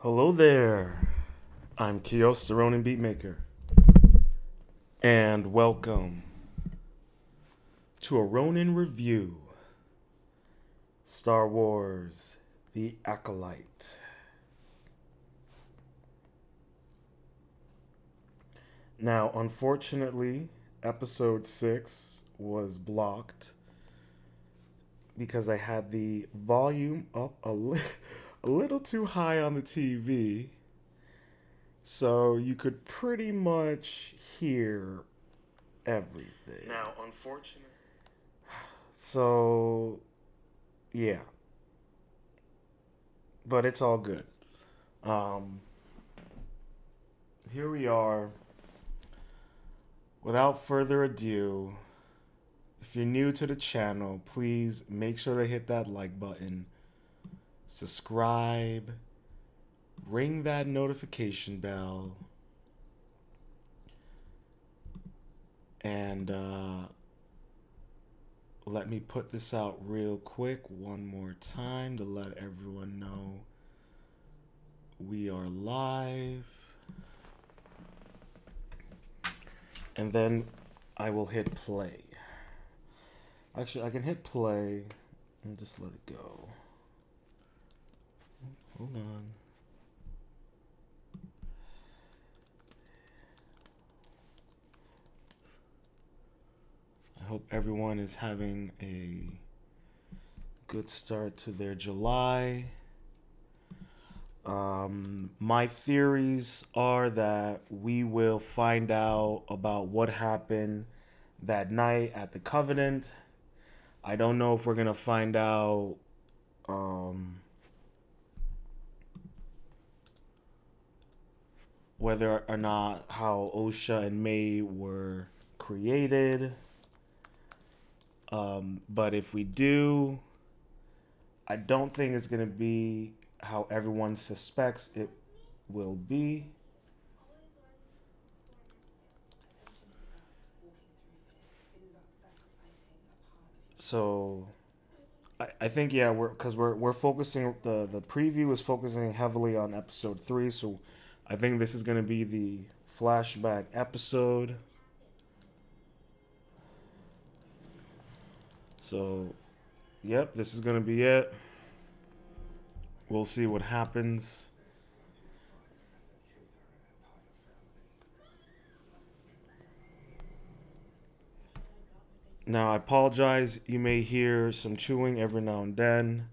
Hello there. I'm Kios, the Ronin Beatmaker, and welcome to a Ronin review. Star Wars: The Acolyte. Now, unfortunately, episode 6 was blocked because I had the volume up a little too high on the TV. So you could pretty much hear everything. Now, unfortunately. So, yeah. But it's all good. Um, Here we are. Without further ado, if you're new to the channel, please make sure to hit that like button, subscribe, ring that notification bell, and let me put this out real quick one more time to let everyone know we are live. And then I will hit play. Actually, I can hit play and just let it go. Hold on. I hope everyone is having a good start to their July. My theories are that we will find out about what happened that night at the Covenant. I don't know if we're gonna find out whether or not how Osha and May were created. But if we do, I don't think it's gonna be how everyone suspects it will be. So I think yeah, we're focusing the preview is focusing heavily on episode 3, so I think this is gonna be the flashback episode. So yep, this is gonna be it. We'll see what happens. Now I apologize, you may hear some chewing every now and then,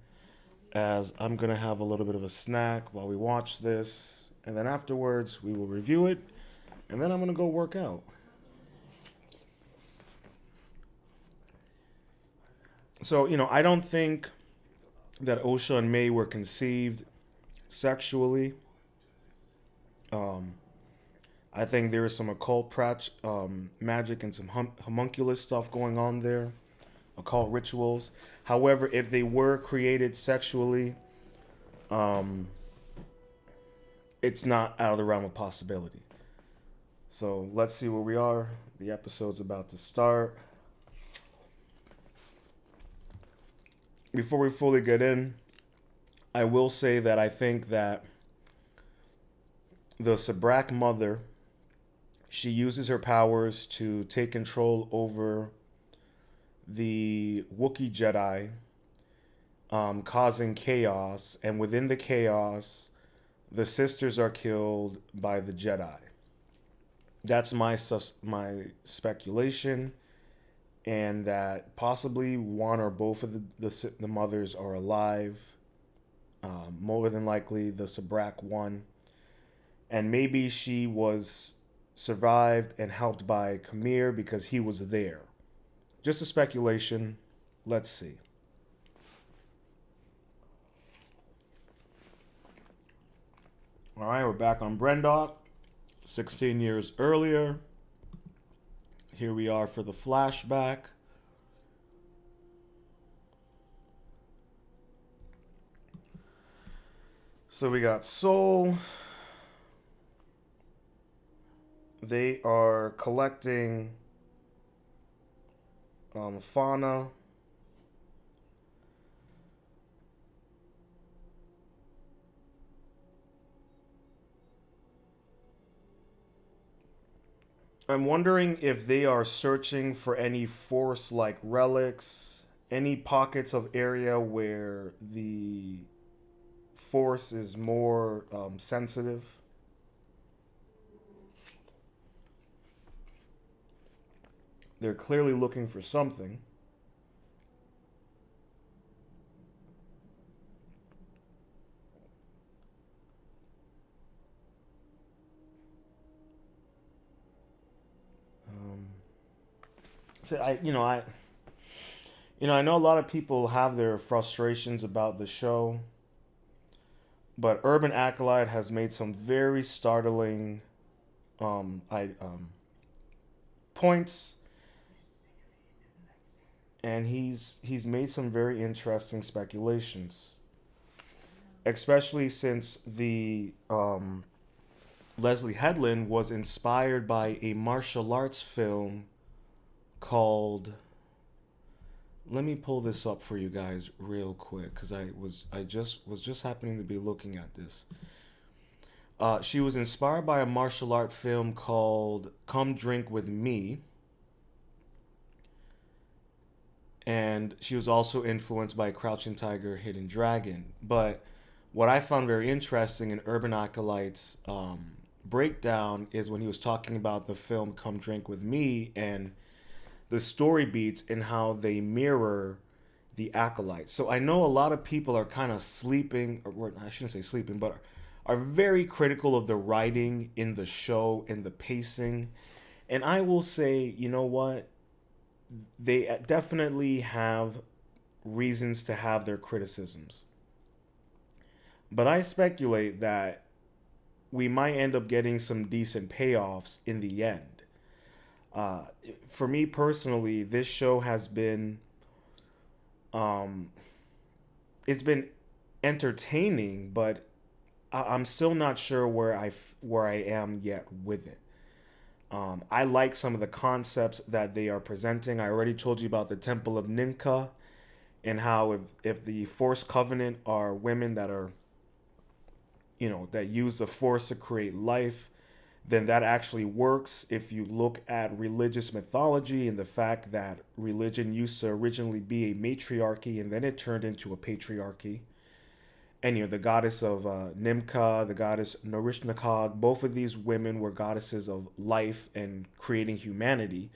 as I'm gonna have a little bit of a snack while we watch this, and then afterwards we will review it, and then I'm gonna go work out. So, I don't think that Osha and May were conceived sexually. I think there is some occult magic and some homunculus stuff going on there, occult rituals. However, if they were created sexually, it's not out of the realm of possibility. So let's see where we are. The episode's about to start. Before we fully get in, I will say that I think that the Sabrak mother, she uses her powers to take control over the Wookiee Jedi, causing chaos, and within the chaos, the sisters are killed by the Jedi. That's my speculation, and that possibly one or both of the mothers are alive. More than likely, the Sabrak one, and maybe she was survived and helped by Khmer because he was there. Just a speculation. Let's see. All right, we're back on Brendok. 16 years earlier. Here we are for the flashback. So we got Soul. They are collecting fauna. I'm wondering if they are searching for any force like relics, any pockets of area where the force is more sensitive. They're clearly looking for something. Um, so I know a lot of people have their frustrations about the show, but Urban Acolyte has made some very startling I points, and he's made some very interesting speculations, especially since the Leslie Headland was inspired by a martial arts film called. Let me pull this up for you guys real quick because I just happening to be looking at this. She was inspired by a martial art film called "Come Drink with Me," and she was also influenced by Crouching Tiger, Hidden Dragon. But what I found very interesting in Urban Acolyte's breakdown is when he was talking about the film "Come Drink with Me" and the story beats and how they mirror the Acolyte. So I know a lot of people are kind of sleeping, or I shouldn't say sleeping, but are very critical of the writing in the show and the pacing. And I will say, you know what? They definitely have reasons to have their criticisms. But I speculate that we might end up getting some decent payoffs in the end. Uh, for me personally, this show has been um, it's been entertaining, but I'm still not sure where I am yet with it. I like some of the concepts that they are presenting. I already told you about the Temple of Ninka and how if the Force Covenant are women that are that use the Force to create life, then that actually works if you look at religious mythology and the fact that religion used to originally be a matriarchy and then it turned into a patriarchy. And the goddess of Nimka, the goddess Norishnikog, both of these women were goddesses of life and creating humanity.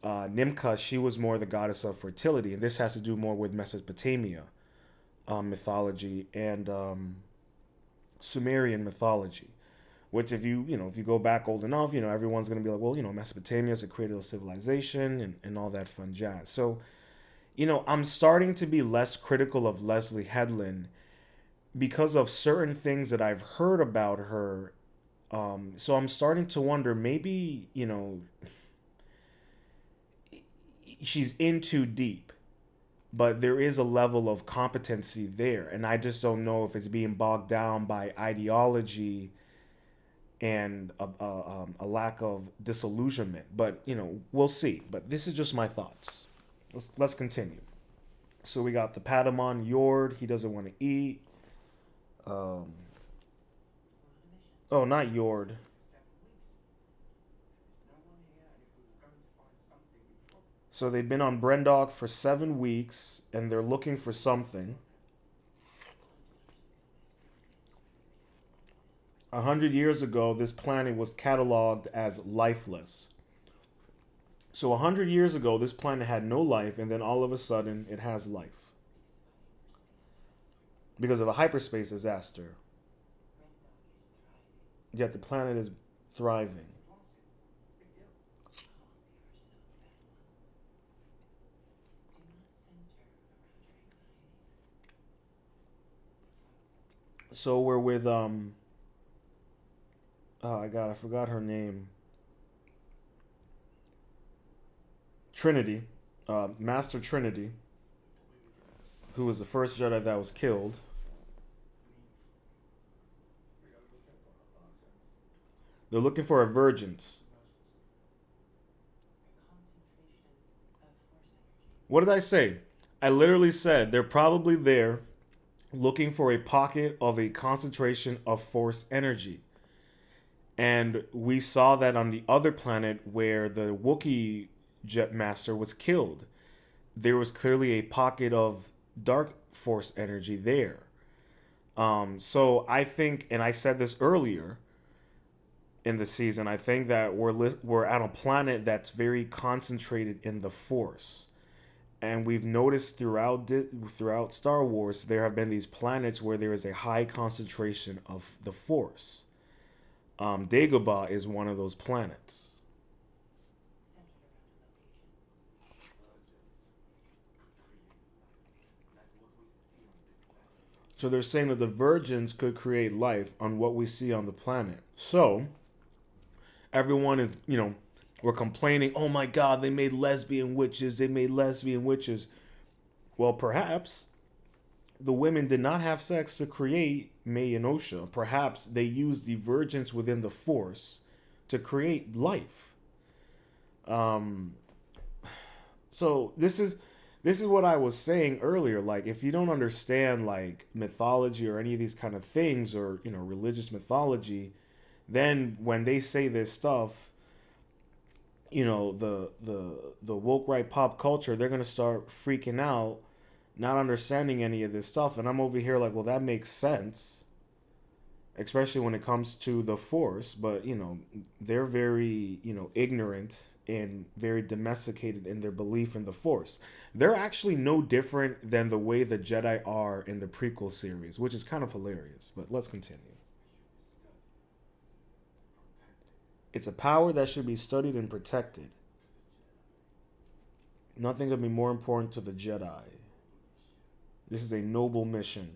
Nimka, she was more the goddess of fertility, and this has to do more with Mesopotamia mythology and Sumerian mythology. Which, if you go back old enough, everyone's gonna be like, well, Mesopotamia is a cradle of civilization and all that fun jazz. So, I'm starting to be less critical of Leslie Headland because of certain things that I've heard about her. So I'm starting to wonder maybe, she's in too deep, but there is a level of competency there. And I just don't know if it's being bogged down by ideology and a lack of disillusionment. But, we'll see. But this is just my thoughts. Let's continue. So we got the Patamon Yord. He doesn't want to eat. Um, oh, not Yord. So they've been on Brendok for 7 weeks, and they're looking for something. 100 years ago, this planet was cataloged as lifeless. So 100 years ago, this planet had no life, and then all of a sudden, it has life because of a hyperspace disaster. Yet the planet is thriving. So we're with oh, I forgot her name. Trinity, Master Trinity, who was the first Jedi that was killed. They're looking for a virgins. What did I say? I literally said they're probably there looking for a pocket of a concentration of force energy. And we saw that on the other planet where the Wookiee jet master was killed. There was clearly a pocket of dark force energy there. So I think, and I said this earlier in the season, I think that we're at a planet that's very concentrated in the force. And we've noticed throughout Star Wars, there have been these planets where there is a high concentration of the force. Dagobah is one of those planets. So they're saying that the virgins could create life on what we see on the planet. So everyone is, we're complaining, oh my God, they made lesbian witches, they made lesbian witches. Well, perhaps the women did not have sex to create May and Osha. Perhaps they used the virgins within the force to create life. Um, so this is what I was saying earlier. Like, if you don't understand like mythology or any of these kind of things, or religious mythology, then when they say this stuff, the woke right pop culture, they're gonna start freaking out, not understanding any of this stuff. And I'm over here like, well, that makes sense, especially when it comes to the force. But they're very ignorant and very domesticated in their belief in the force. They're actually no different than the way the Jedi are in the prequel series, which is kind of hilarious. But let's continue. It's a power that should be studied and protected. Nothing could be more important to the Jedi. This is a noble mission.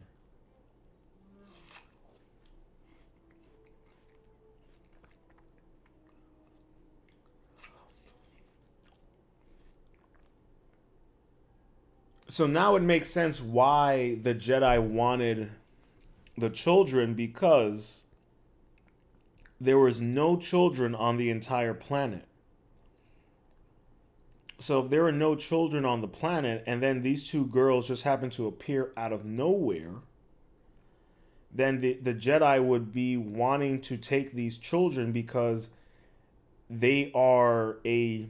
So now it makes sense why the Jedi wanted the children, because there was no children on the entire planet. So if there are no children on the planet, and then these two girls just happen to appear out of nowhere, then the Jedi would be wanting to take these children because they are a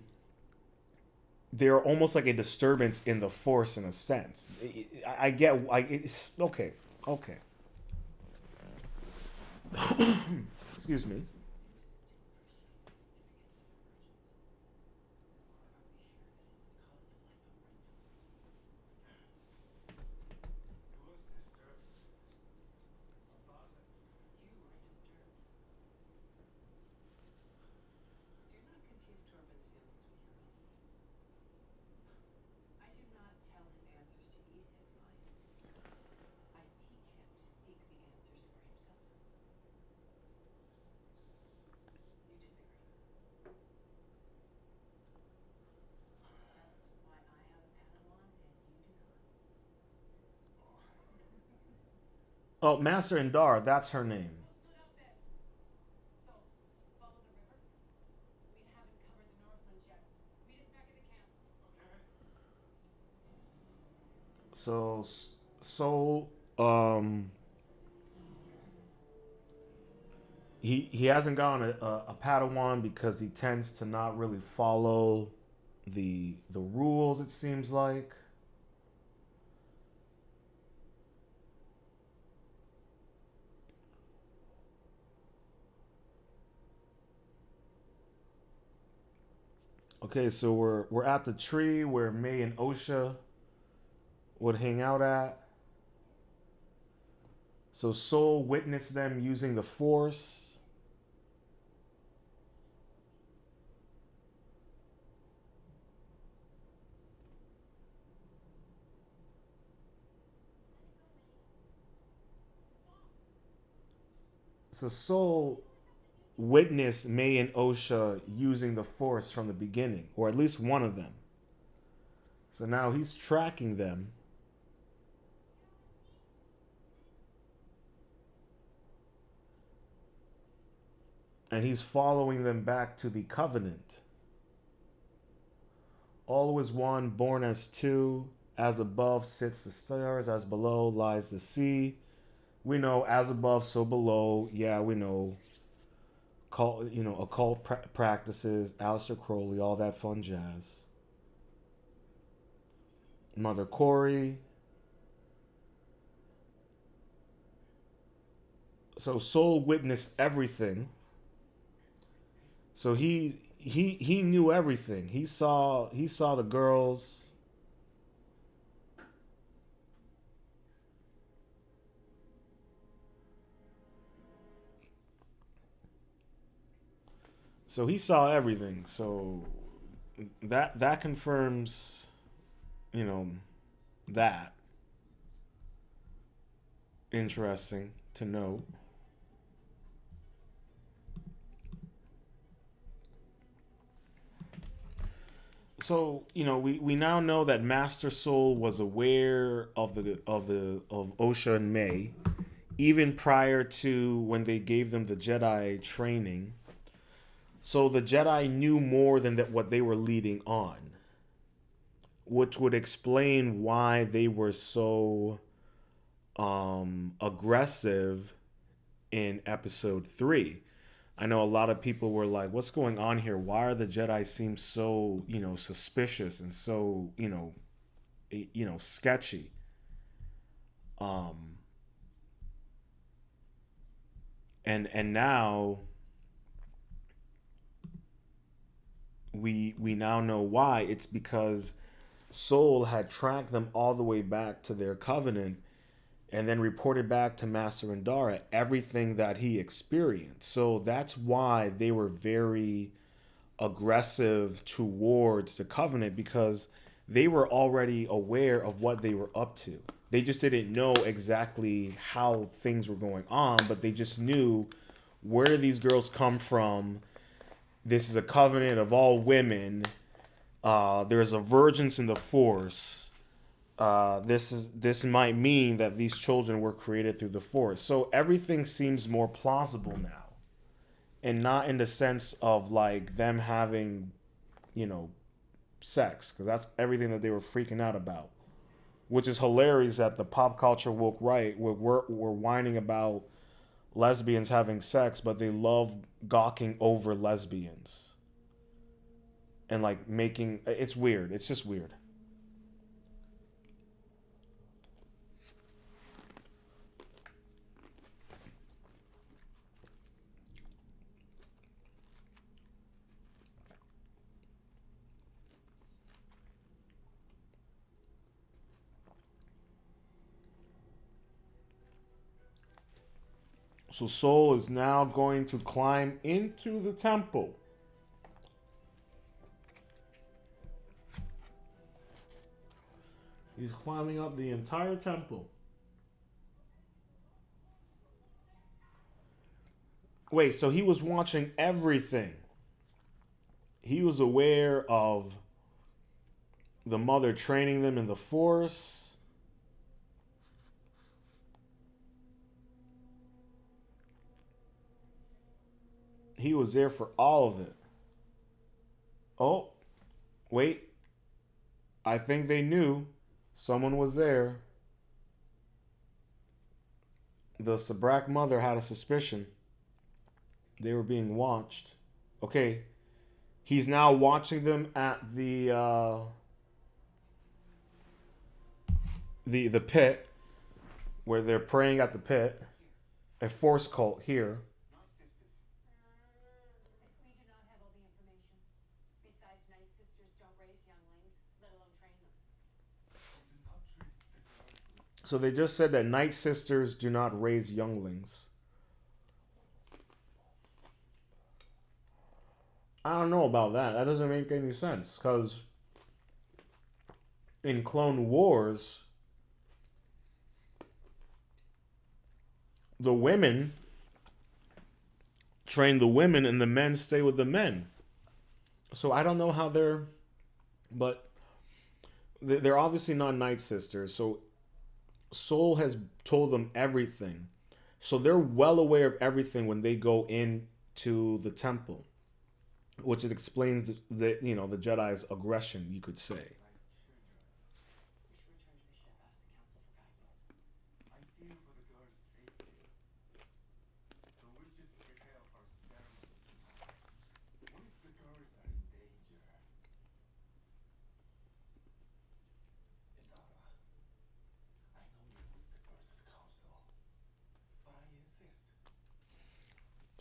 they're almost like a disturbance in the force in a sense. I get. It's okay. Okay. Excuse me. Oh, Master Indar, that's her name. So, so, um, he hasn't gotten a Padawan because he tends to not really follow the rules. It seems like. Okay, so we're at the tree where May and Osha would hang out at. So Soul witnessed them using the Force. So Soul witnessed May and Osha using the Force from the beginning, or at least one of them. So now he's tracking them, and he's following them back to the Covenant. All is one, born as two. As above sits the stars, as below lies the sea. We know as above, so below. Yeah, we know. occult practices, Aleister Crowley, all that fun jazz. Mother Corey. So Soul witnessed everything. So he knew everything. He saw the girls. So he saw everything. So that confirms, you know, that interesting to know. So we now know that Master Soul was aware of Osha and May even prior to when they gave them the Jedi training. So the Jedi knew more than that what they were leading on, which would explain why they were so aggressive in episode 3. I know a lot of people were like, what's going on here? Why are the Jedi seem so, suspicious and so, sketchy? Um and now we now know why. It's because Soul had tracked them all the way back to their covenant and then reported back to Master Indara everything that he experienced. So that's why they were very aggressive towards the covenant, because they were already aware of what they were up to. They just didn't know exactly how things were going on, but they just knew, where do these girls come from? This is a covenant of all women. There's a virgins in the Force. This might mean that these children were created through the Force. So everything seems more plausible now, and not in the sense of like them having, you know, sex, because that's everything that they were freaking out about. Which is hilarious that the pop culture woke right were whining about lesbians having sex, but they love gawking over lesbians and like making it's weird. It's just weird. So Soul is now going to climb into the temple. He's climbing up the entire temple. Wait, so he was watching everything. He was aware of the mother training them in the Force. He was there for all of it. Oh, wait. I think they knew someone was there. The Sabrak mother had a suspicion they were being watched. Okay, he's now watching them at the pit, where they're praying at the pit. A Force cult here. So they just said that Night Sisters do not raise younglings. I don't know about that. That doesn't make any sense, because in Clone Wars, the women train the women and the men stay with the men. So I don't know how but they're obviously not Night Sisters. So Soul has told them everything. So they're well aware of everything when they go into the temple, which it explains the Jedi's aggression, you could say.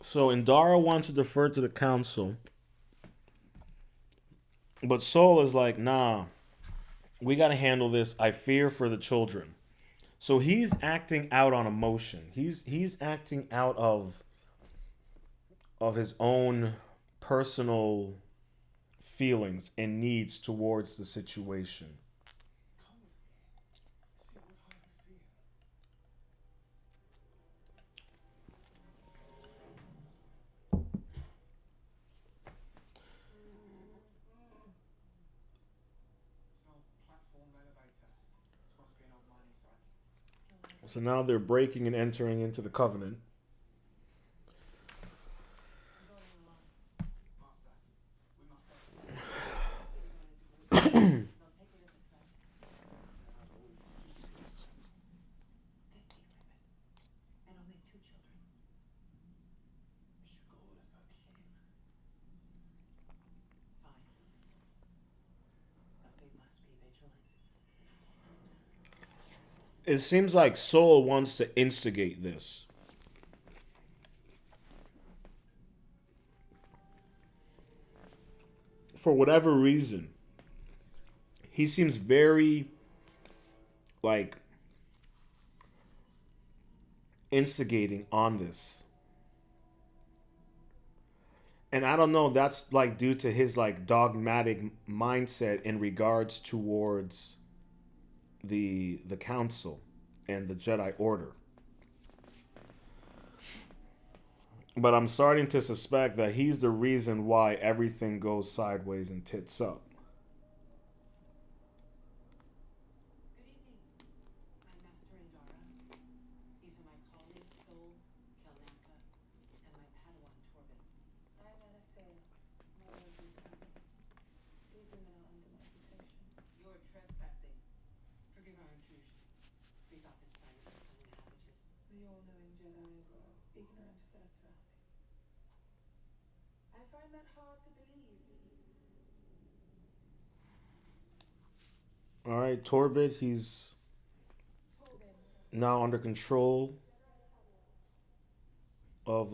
So Indara wants to defer to the council, but Soul is like, nah, we got to handle this. I fear for the children. So he's acting out on emotion. He's acting out of his own personal feelings and needs towards the situation. So now they're breaking and entering into the covenant. It seems like Soul wants to instigate this. For whatever reason, he seems very like instigating on this. And I don't know, that's like due to his like dogmatic mindset in regards towards the council and the Jedi Order. But I'm starting to suspect that he's the reason why everything goes sideways and tits up. Good evening. I'm Master Indara. These are my colleagues Sol, Kelnantha, and my Padawan Torben. I'm Anastasia, mother of these family. These women are under my protection. You're trespassing. Forgive our intrusion. We thought this planet was uninhabited. The all-knowing Jedi are ignorant of their surroundings. I find that hard to believe. All right, Torbit, he's Torben, now under control of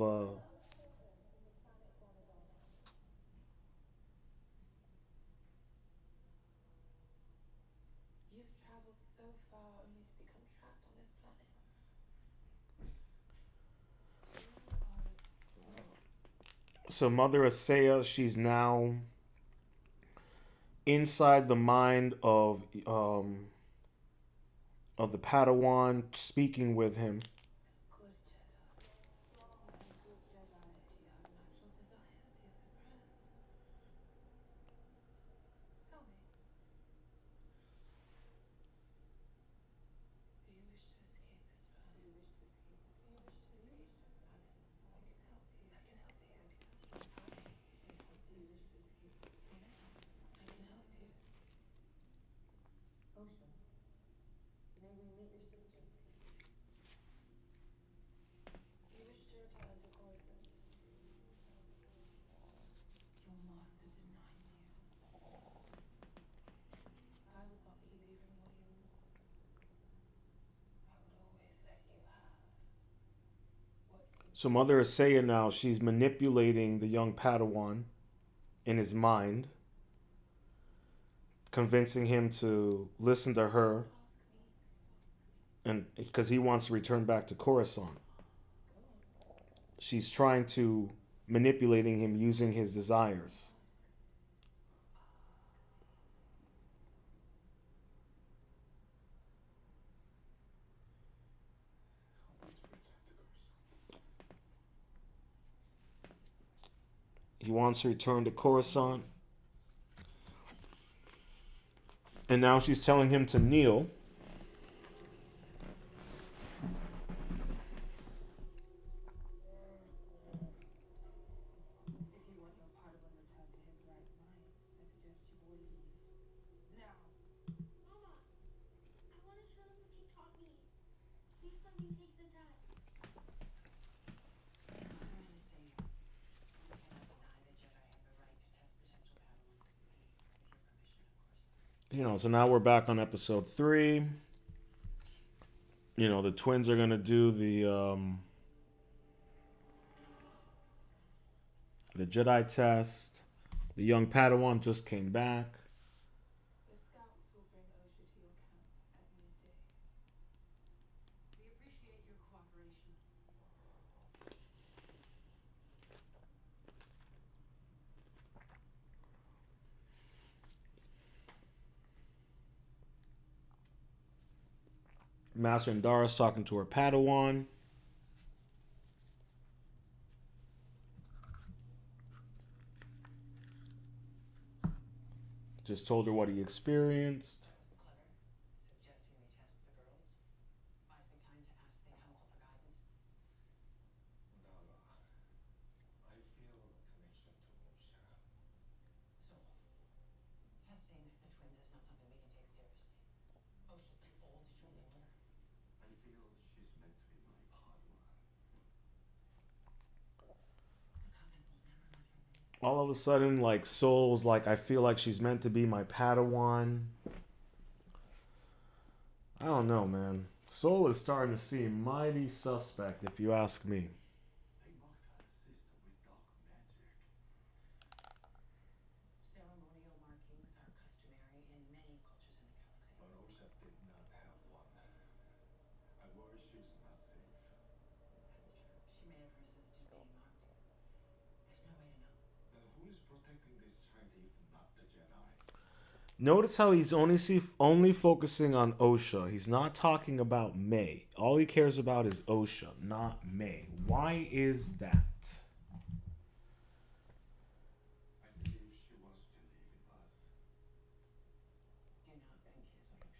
you've traveled so far only to become trapped on this planet. You are a storm. so Mother Asaya, she's now inside the mind of the Padawan, speaking with him. Good Jedi. Strong and good Jedi. Do you have natural desires, his supreme? Tell me. Do you wish to escape this planet? Do you wish to escape this planet? Do you wish to escape this planet? I can help you. I can help you. I can help you. Do you wish to escape this planet? I can help you. Ocean, may we meet your sister? You wish to return to Coruscant? Your master denies you. I would not keep even what you want. I would always let you have what you So Mother Asaya now, she's manipulating the young Padawan in his mind, convincing him to listen to her, and because he wants to return back to Coruscant. She's trying to manipulating him using his desires. He wants to return to Coruscant. And now she's telling him to kneel. If you want your Padawan returned to his right mind, I suggest you all leave. Now. Mama, I want to show them what you taught me. Please let me take the test. I'm going to say you cannot deny that Jedi have the right to test potential Padawans. With your permission, of course. So now we're back on episode 3. The twins are gonna do The Jedi test. The young Padawan just came back. The scouts will bring Osha to your camp at midday. We appreciate your cooperation. Master Indara's talking to her Padawan. Just told her what he experienced. That was clever. Suggesting we test the girls. Buys me time to ask the council for guidance. Dala, I feel a connection to Osha. So, testing the twins is not something we can take seriously. Osha's too old to join the order. I feel she's meant to be my Padawan. The coven will never let her leave. All of a sudden, like, Soul's like, I feel like she's meant to be my Padawan. I don't know, man. Soul is starting to seem mighty suspect, if you ask me. They mocked her sister with dark magic. Ceremonial markings are customary in many cultures in the galaxy. But Osha did not have one. I worry she's not safe. That's true. She may have resisted being marked. There's no way to know. Then who is protecting this child if not the Jedi? Notice how he's only focusing on Osha. He's not talking about May. All he cares about is Osha, not May. Why is that? I believe she wants to live with us. Do not confuse what Osha wants with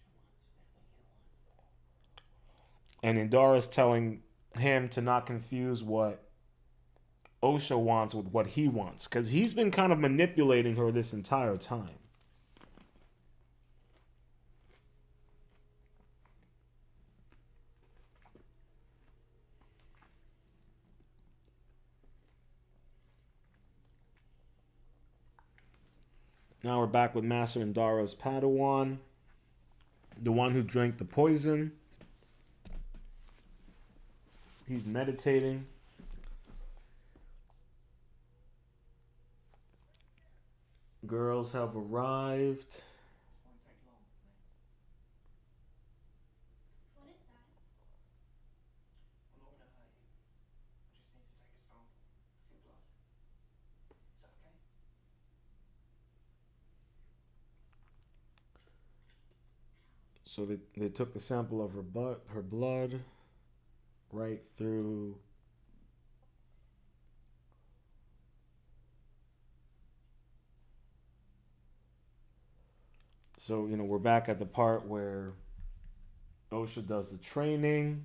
what you want. And Indara's telling him to not confuse what Osha wants with what he wants. Because he's been kind of manipulating her this entire time. Now we're back with Master Indara's Padawan, the one who drank the poison. He's meditating. Girls have arrived. What is that? I'm not gonna hurt you. I just need to take a sample of your blood. Is that okay? So they took the sample of her blood right through. So, we're back at the part where Osha does the training.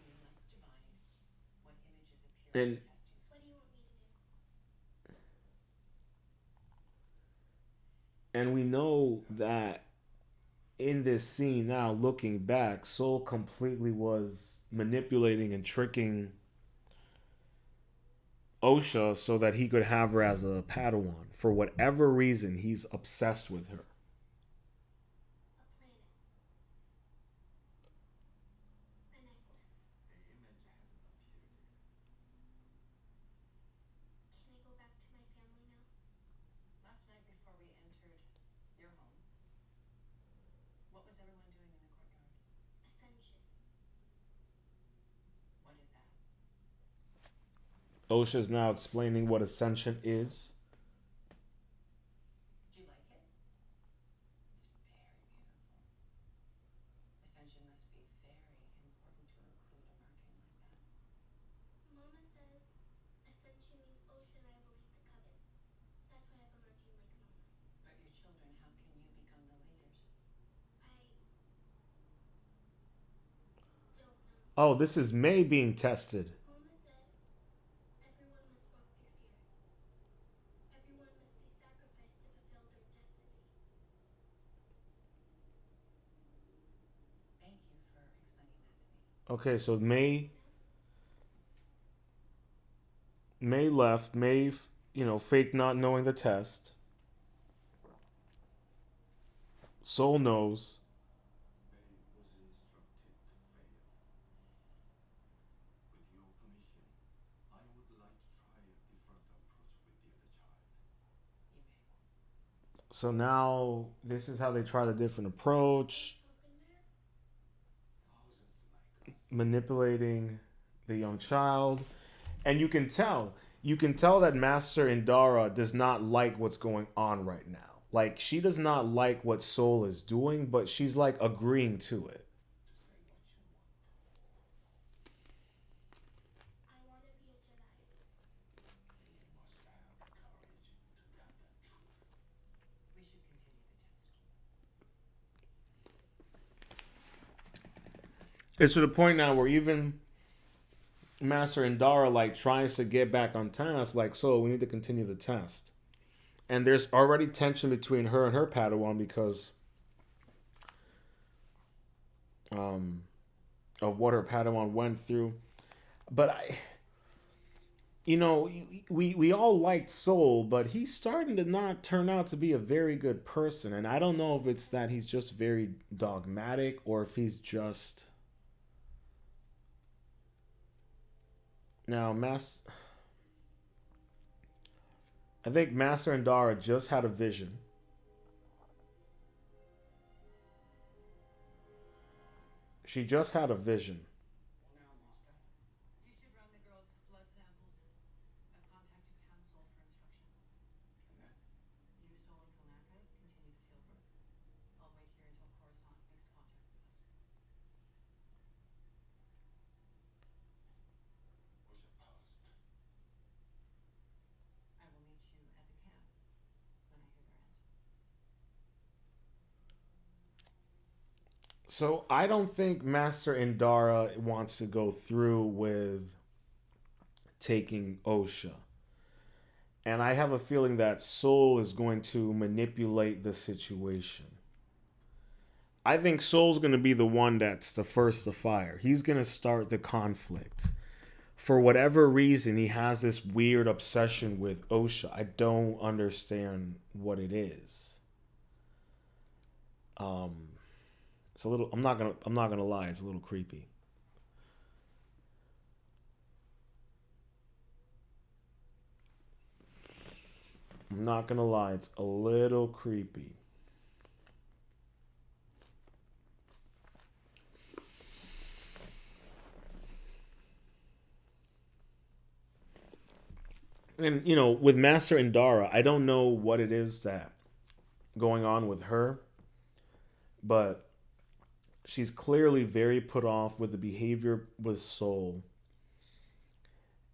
In this test, you must divine what images appear And in the testing What do you want me to do? And we know that in this scene now, looking back, Soul completely was manipulating and tricking Osha so that he could have her as a Padawan. For whatever reason, he's obsessed with her. A planet. A necklace. The image hasn't appeared yet. Can I go back to my family now? Last night before we entered your home, what was everyone doing in the courtyard? Ascension. What is that? Osha's now explaining what Ascension is. Do you like it? It's very beautiful. Ascension must be very important to include a marking like that. Mama says Ascension means Osha and I will lead the coven. That's why I have a marking like Mama. But your children, how can you become the leaders? I don't know. Oh, this is May being tested. Mama said everyone must walk through fear. Everyone must be sacrificed to fulfill their destiny. Thank you for explaining that to me. Okay, so May left. May, faked not knowing the test. Soul knows. May was instructed to fail. With your permission, I would like to try So now this is how they try the different approach, Up in there? Thousands like us. manipulating the young child. And you can tell that Master Indara does not like what's going on right now. Like she does not like what Soul is doing, but she's like agreeing to it. To say what you want. I want to be a Jedi. You must have the courage to tell the truth. We should continue the test. It's to the point now where even Master Indara like tries to get back on task, like, so we need to continue the test. And there's already tension between her and her Padawan because um, of what her Padawan went through. But we all liked Soul, but he's starting to not turn out to be a very good person. And I don't know if it's that he's just very dogmatic or if he's just now I think Master Indara just had a vision. She just had a vision. Well, now, Master. You should run the girls' blood samples. I've contacted Council for instruction. And then You, Sol, and Kalaka continue the field work. I'll wait here until Coruscant makes contact with us. where's your post? I will meet you at the camp when I hear their answer. So I don't think Master Indara wants to go through with taking Osha. And I have a feeling that Soul is going to manipulate the situation. I think Soul's going to be the one that's the first to fire. He's going to start the conflict. For whatever reason, he has this weird obsession with Osha. I don't understand what it is. It's a little. I'm not gonna lie. It's a little creepy. I'm not gonna lie. It's a little creepy. And with Master Indara, I don't know what it is that going on with her, but she's clearly very put off with the behavior with Soul.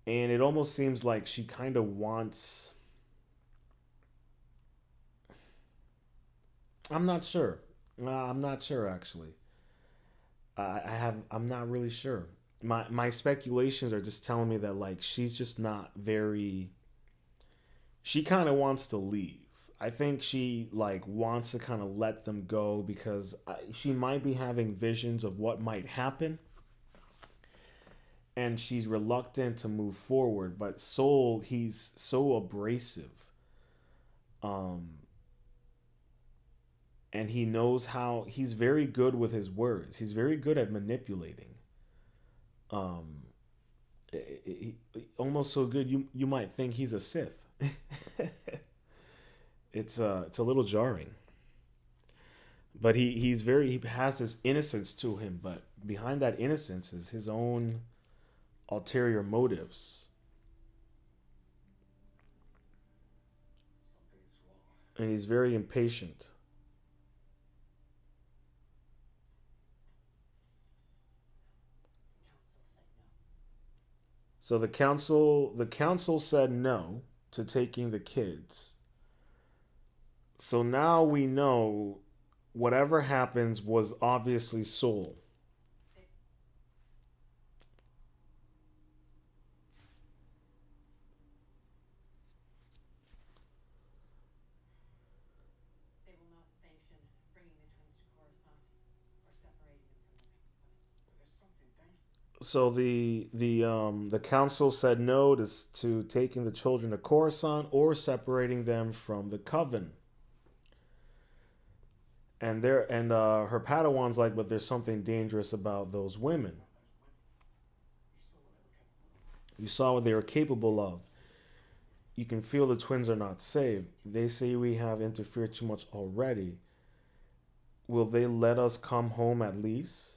And it almost seems like she kind of wants. I'm not sure. I'm not sure actually. I'm not really sure. My speculations are just telling me that like she's just not very. She kind of wants to leave. I think she like wants to kind of let them go because she might be having visions of what might happen, and she's reluctant to move forward. But Soul, he's so abrasive, um, and he knows how. He's very good with his words. He's very good at manipulating. Um, Almost so good you might think he's a Sith. It's a little jarring. But he has this innocence to him, but behind that innocence is his own ulterior motives. Something is wrong. And he's very impatient. So the council said no to taking the kids. So now we know whatever happens was obviously Soul. They will not sanction bringing the twins to Coruscant or separating them from the women. But there's something dangerous. So the council said no to taking the children to Coruscant or separating them from the coven. And her Padawan's like, but there's something dangerous about those women. You saw what they were capable of. you can feel the twins are not safe. They say we have interfered too much already. Will they let us come home at least?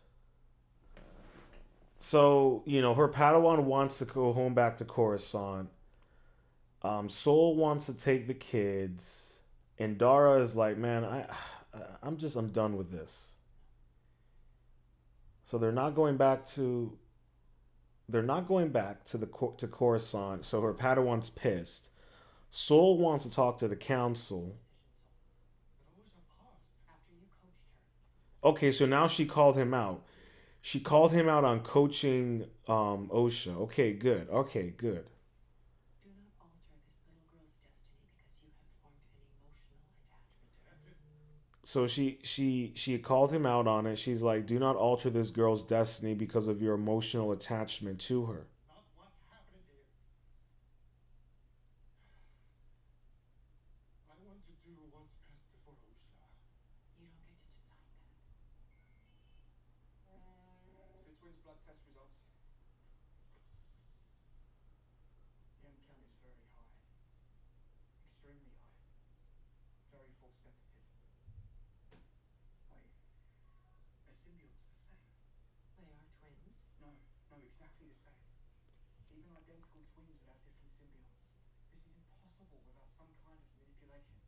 So, her Padawan wants to go home back to Coruscant. Soul wants to take the kids. And Dara is like, man, I'm done with this. So they're not going back to Coruscant. So her Padawan's pissed. Soul wants to talk to the council. But Oja passed. After you coached her. Okay, so now she called him out. She called him out on coaching Osha. Okay, good. Okay, good. Do not alter this little girl's destiny because you have formed an emotional attachment to her. So she called him out on it. She's like, "Do not alter this girl's destiny because of your emotional attachment to her." Not what's happening here. I want to do what's best for Osha. You don't get to decide that. It's the twins' blood test results. The M count is very high. Extremely high. Very force sensitive. Wait. Their symbiotes the same. They are twins. No, exactly the same. Even identical twins would have different symbiotes. This is impossible without some kind of manipulation.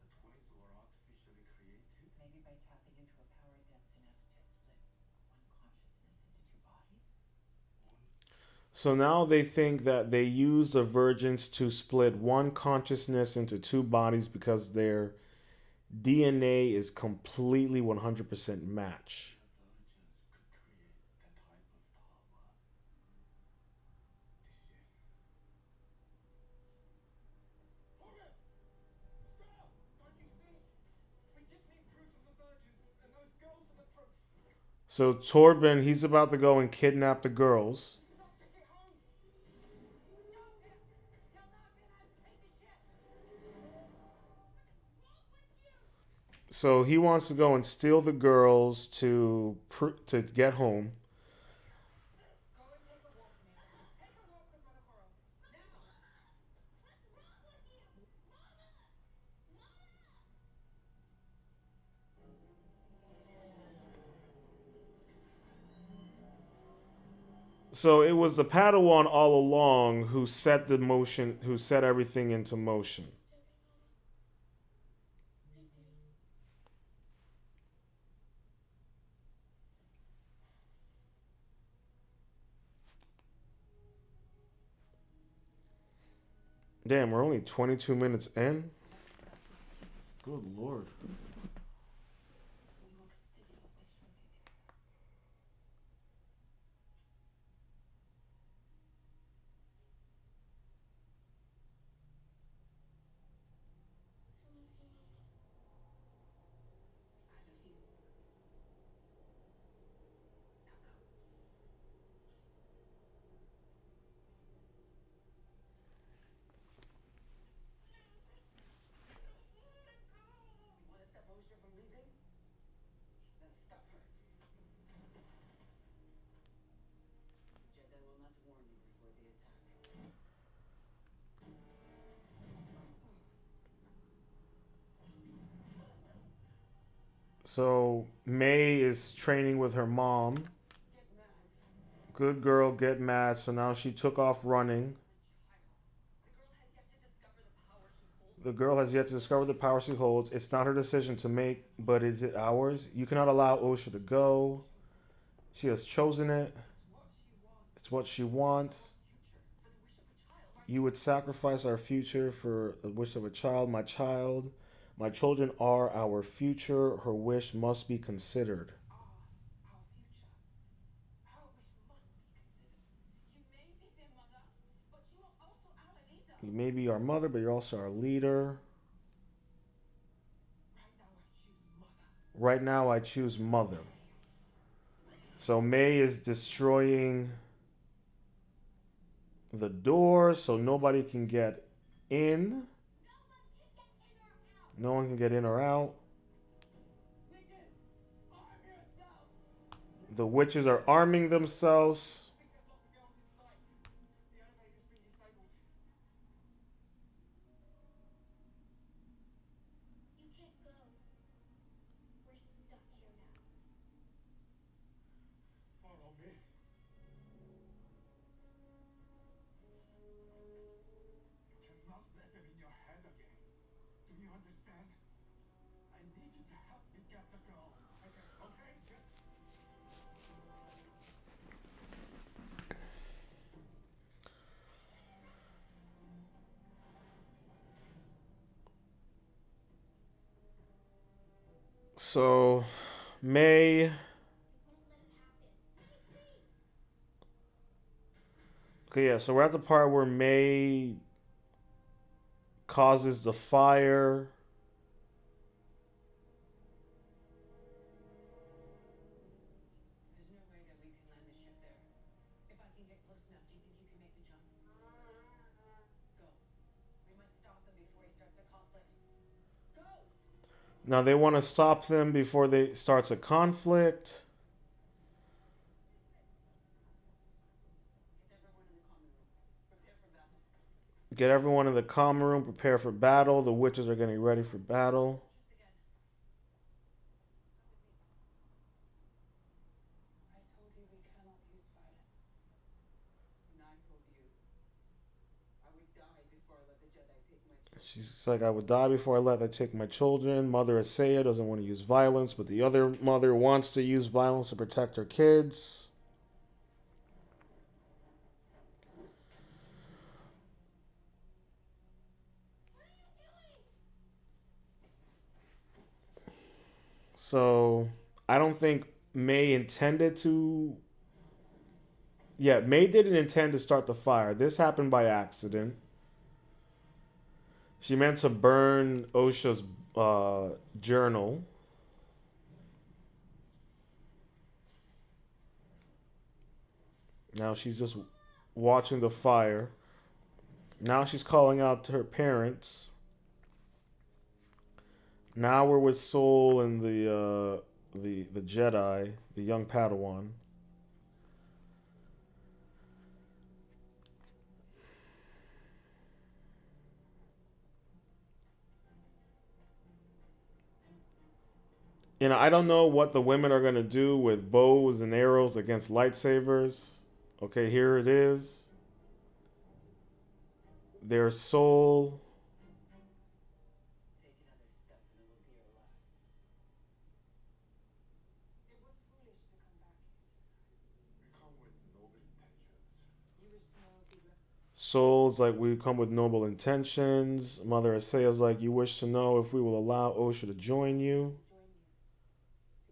The twins were artificially created. Maybe by tapping into a power dense enough to split one consciousness into two bodies? So now they think that they use the virgins to split one consciousness into two bodies because their DNA is completely 100% match. The virgins could create that type of power. This is it. Hogan! Stop! Don't you see? We just need proof of the virgins, and those girls are the proof. So Torben, he's about to go and kidnap the girls. Stop, take it home! Stop him! He'll not be allowed to take the ship! So he wants to go and steal the girls to get home. Go and take a walk, Mia. Take a walk with Mother Coral. Now! What's wrong with you? Mama! So it was the Padawan all along who set everything into motion. Damn, we're only 22 minutes in. Good lord. We will consider your wish when they do so. I love you. Now go. You want to stop Osha from leaving? Then stop her. Jedi will not warn you before the attack. So May is training with her mom. Get mad. Good girl, get mad. So now she took off running. The girl has yet to discover the power she holds. The girl has yet to discover the power she holds. It's not her decision to make, but is it ours? You cannot allow Osha to go. She has chosen it. It's what she wants. You would sacrifice our future for the wish of a child. My child. My children are our future. Her wish must be considered. Our future. Our wish must be considered. You may be their mother, but you are also our leader. You may be our mother, but you're also our leader. Right now I choose mother. Right now, I choose mother. So May is destroying the door so nobody can get in. No one can get in or out. Witches, arm yourselves! The witches are arming themselves. I think they've locked the girls inside. The elevator's been disabled. you understand? I need you to help me get the girls. Okay. Okay? So, May. Won't let it happen. Please. Okay, yeah, so we're at the part where May causes the fire. There's no way that we can land the ship there. If I can get close enough, do you think you can make the jump? Go. We must stop him before he starts a conflict. Go! Now they want to stop them before they starts a conflict. Get everyone in the common room. Prepare for battle. Get everyone in the common room, prepare for battle. The witches are getting ready for battle. Just again. I told you we cannot use violence. And I told you I would die before I let the Jedi take my children. She's like, I would die before I let them take my children. Mother Asaya doesn't want to use violence, but the other mother wants to use violence to protect her kids. So I don't think May intended to. Yeah, May didn't intend to start the fire. This happened by accident. She meant to burn OSHA's journal. Now she's just watching the fire. Now she's calling out to her parents. Now we're with Soul and the Jedi, the young Padawan. I don't know what the women are gonna do with bows and arrows against lightsabers. Okay, here it is. Their Soul. Take another step and it will be your last. It was foolish to come back here tonight. We come with noble intentions. You wish to know if he Soul's like, we come with noble intentions. Mother Asaya's like, you wish to know if we will allow OSHA to join you. To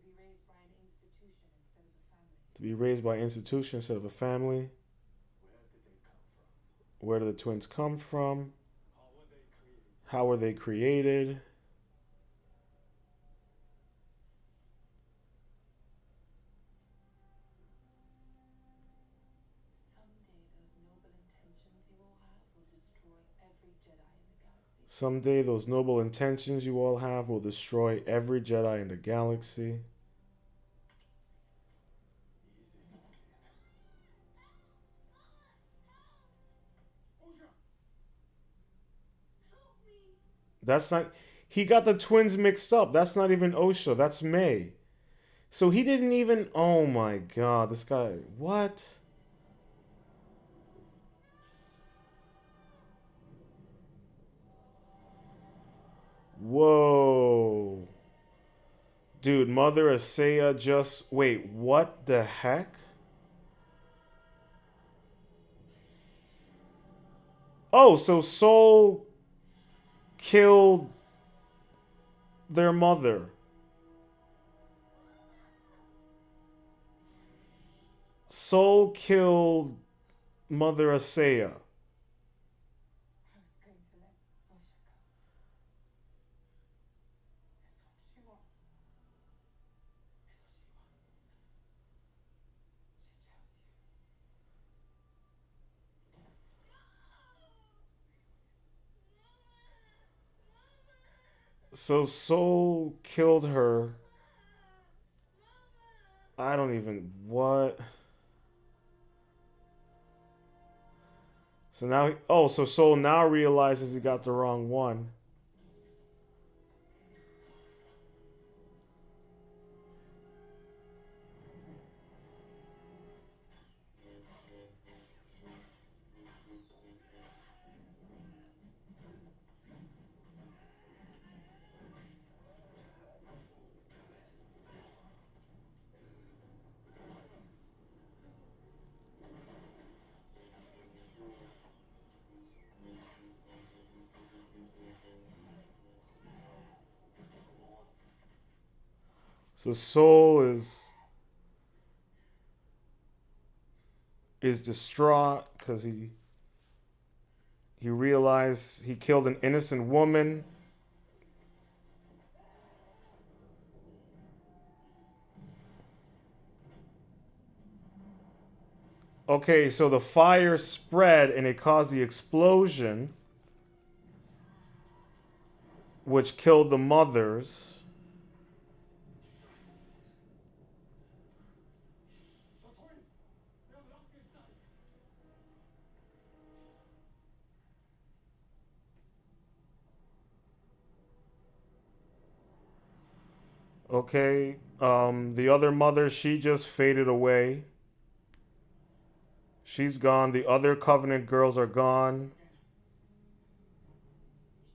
be raised by an institution instead of a family. To be raised by institution instead of a family. Where did they come from? Where do the twins come from? How were they created? How were they created? Someday those noble intentions you will have will destroy every Jedi in the galaxy. Someday those noble intentions you all have will destroy every Jedi in the galaxy. Osha! Help me. That's not. He got the twins mixed up. That's not even OSHA. That's May. So he didn't even. Oh my god. This guy. What? Whoa. Dude, Mother Asaya just. Wait, what the heck? Oh, so Soul killed their mother. Soul killed Mother Asaya. I was going to let Osha go. It's what she wants. It's what she wants. She chose you. So Soul killed her. I don't even. What? So now. Oh, so Soul now realizes he got the wrong one. So Soul is distraught because he realized he killed an innocent woman. Okay, so the fire spread and it caused the explosion, which killed the mothers. Okay, the other mother, she just faded away. She's gone. The other Covenant girls are gone. You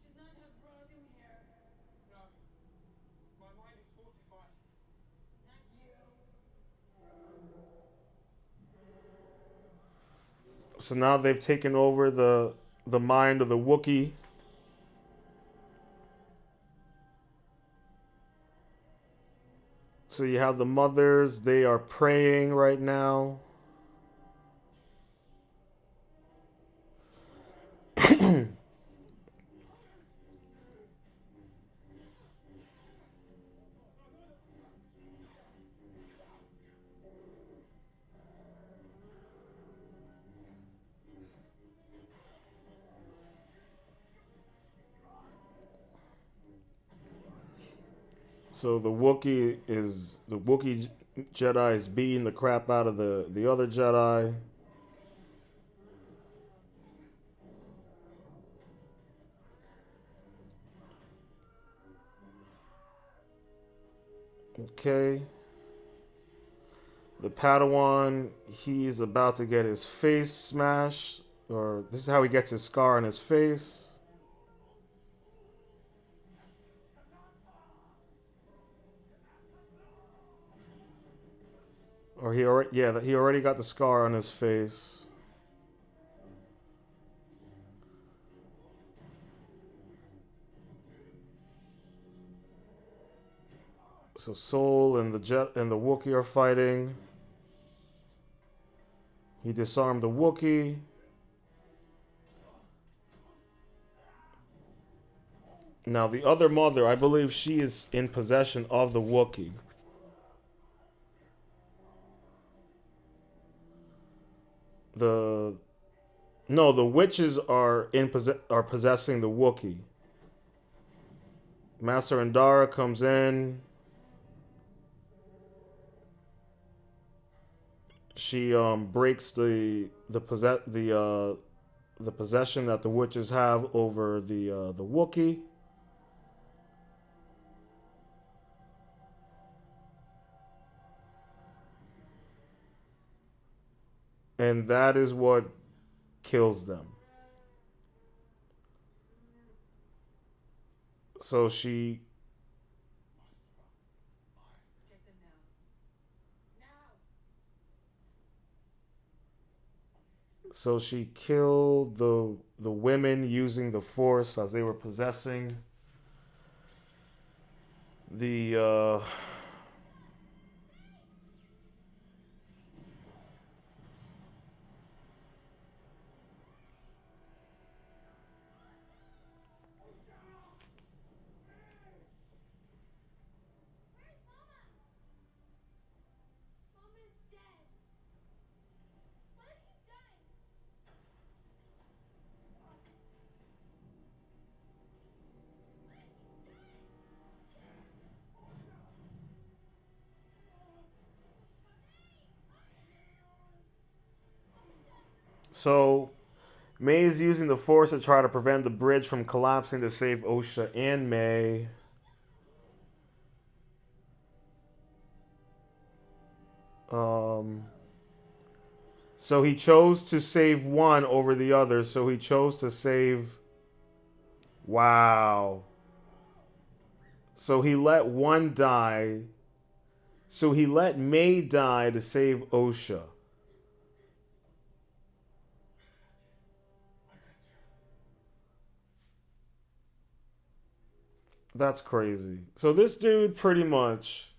should not have brought him here. No. My mind is fortified. Not you. So now they've taken over the mind of the Wookiee. So you have the mothers, they are praying right now. So the Wookiee Jedi is beating the crap out of the other Jedi. Okay. The Padawan, he's about to get his face smashed, or this is how he gets his scar on his face. Or he already got the scar on his face. So Soul and the Wookiee are fighting. He disarmed the Wookiee. Now the other mother, I believe she is in possession of the Wookiee. The No, the witches are are possessing the Wookiee. Master Andara comes in. She breaks the possession that the witches have over the Wookiee. And that is what kills them. So she Get them now. Now! so she killed the women using the Force as they were possessing the Mama's dead. What have you done? What have you done? So May is using the Force to try to prevent the bridge from collapsing to save Osha and May. Um, so he chose to save one over the other. So he chose to save. Wow. So he let one die. So he let May die to save Osha. That's crazy. So this dude pretty much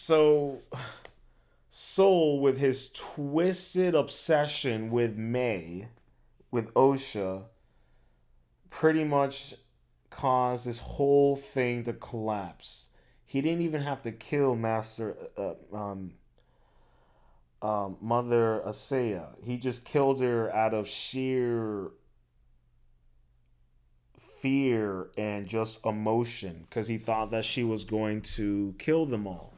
So Soul, with his twisted obsession with May, with OSHA, pretty much caused this whole thing to collapse. He didn't even have to kill Mother Asaya. He just killed her out of sheer fear and just emotion because he thought that she was going to kill them all.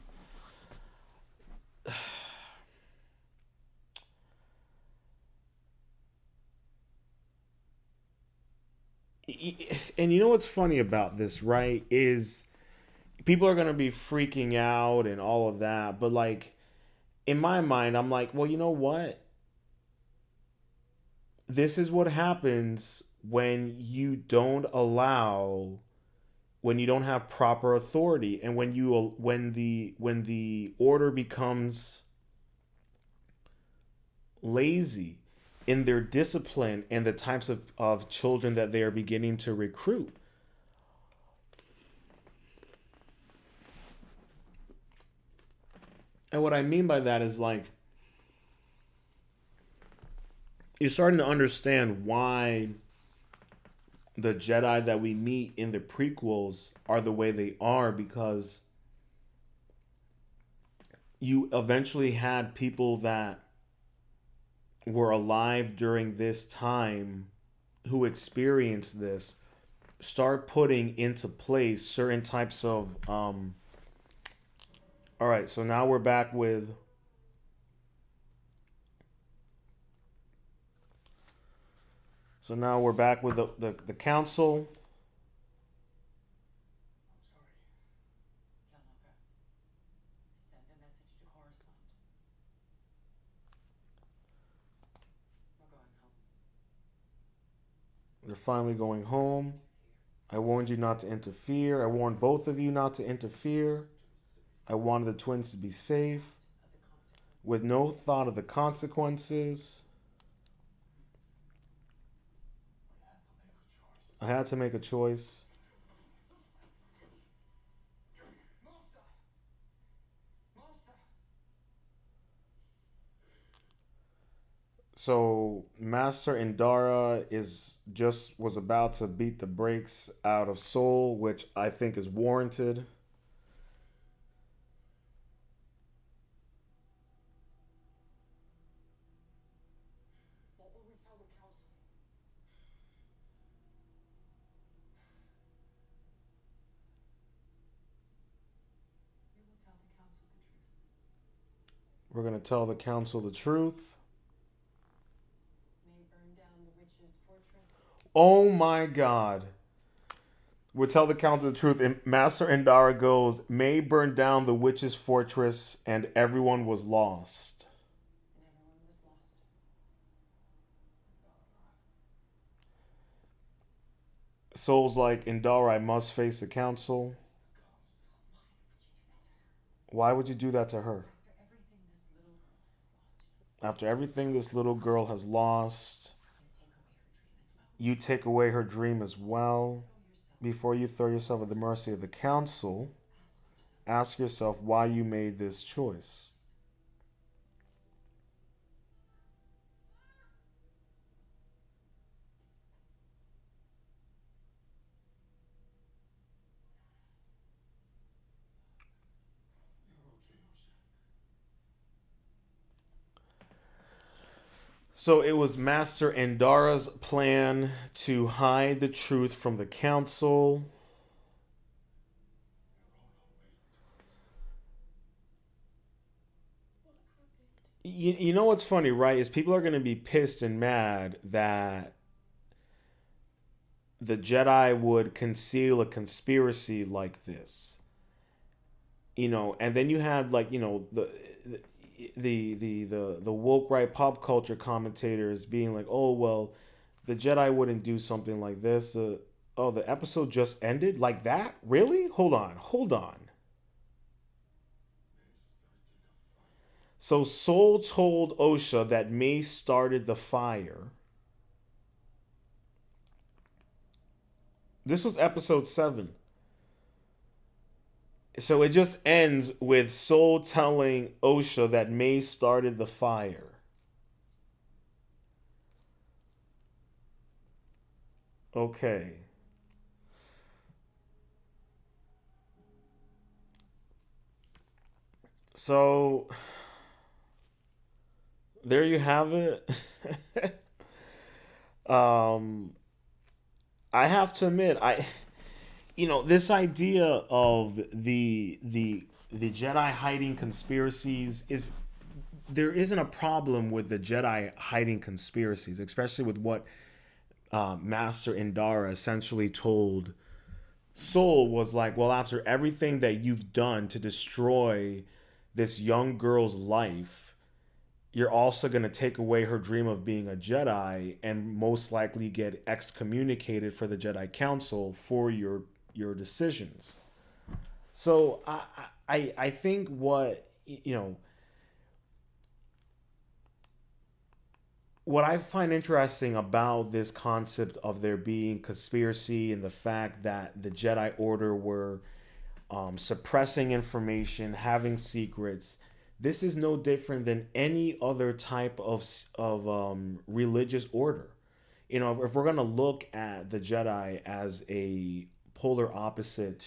And you know what's funny about this, right? Is people are going to be freaking out and all of that. But, like, in my mind, I'm like, well, you know what? This is what happens when you don't allow, when you don't have proper authority, and when the order becomes lazy in their discipline and the types of children that they are beginning to recruit. And what I mean by that is, like, you're starting to understand why the Jedi that we meet in the prequels are the way they are, because you eventually had people that were alive during this time who experienced this start putting into place certain types of all right, so now we're back with the council. Send a message to Coruscant. We're going home. They're finally going home. I warned you not to interfere. I warned both of you not to interfere. I wanted the twins to be safe with no thought of the consequences. I had to make a choice. Master! Master! So Master Indara was about to beat the brakes out of Soul, which I think is warranted. What will we tell the council? We will tell the council the truth. We're going to tell the council the truth. May burn down the witch's fortress. Oh my god. We'll tell the council the truth. And Master Indara goes, May burned down the witch's fortress and everyone was lost. And everyone was lost. Soul's like, Indara, I must face the council. Why would you do that to her? After everything this little girl has lost, you take away her dream as well. Before you throw yourself at the mercy of the council, ask yourself why you made this choice. So it was Master Indara's plan to hide the truth from the council. You know what's funny, right? Is people are going to be pissed and mad that the Jedi would conceal a conspiracy like this. And then you had, like, the woke right pop culture commentators being like, oh well, the Jedi wouldn't do something like this. Oh, the episode just ended like that? Really? Hold on. So Soul told Osha that May started the fire. This was episode 7. So it just ends with Soul telling Osha that May started the fire. Okay. So there you have it. um I have to admit, this idea of the Jedi hiding conspiracies is there isn't a problem with the Jedi hiding conspiracies, especially with what Master Indara essentially told Soul was like, well, after everything that you've done to destroy this young girl's life, you're also going to take away her dream of being a Jedi and most likely get excommunicated for the Jedi Council for your decisions. So I think what I find interesting about this concept of there being conspiracy and the fact that the Jedi Order were suppressing information, having secrets. This is no different than any other type of religious order. If we're gonna look at the Jedi as a polar opposite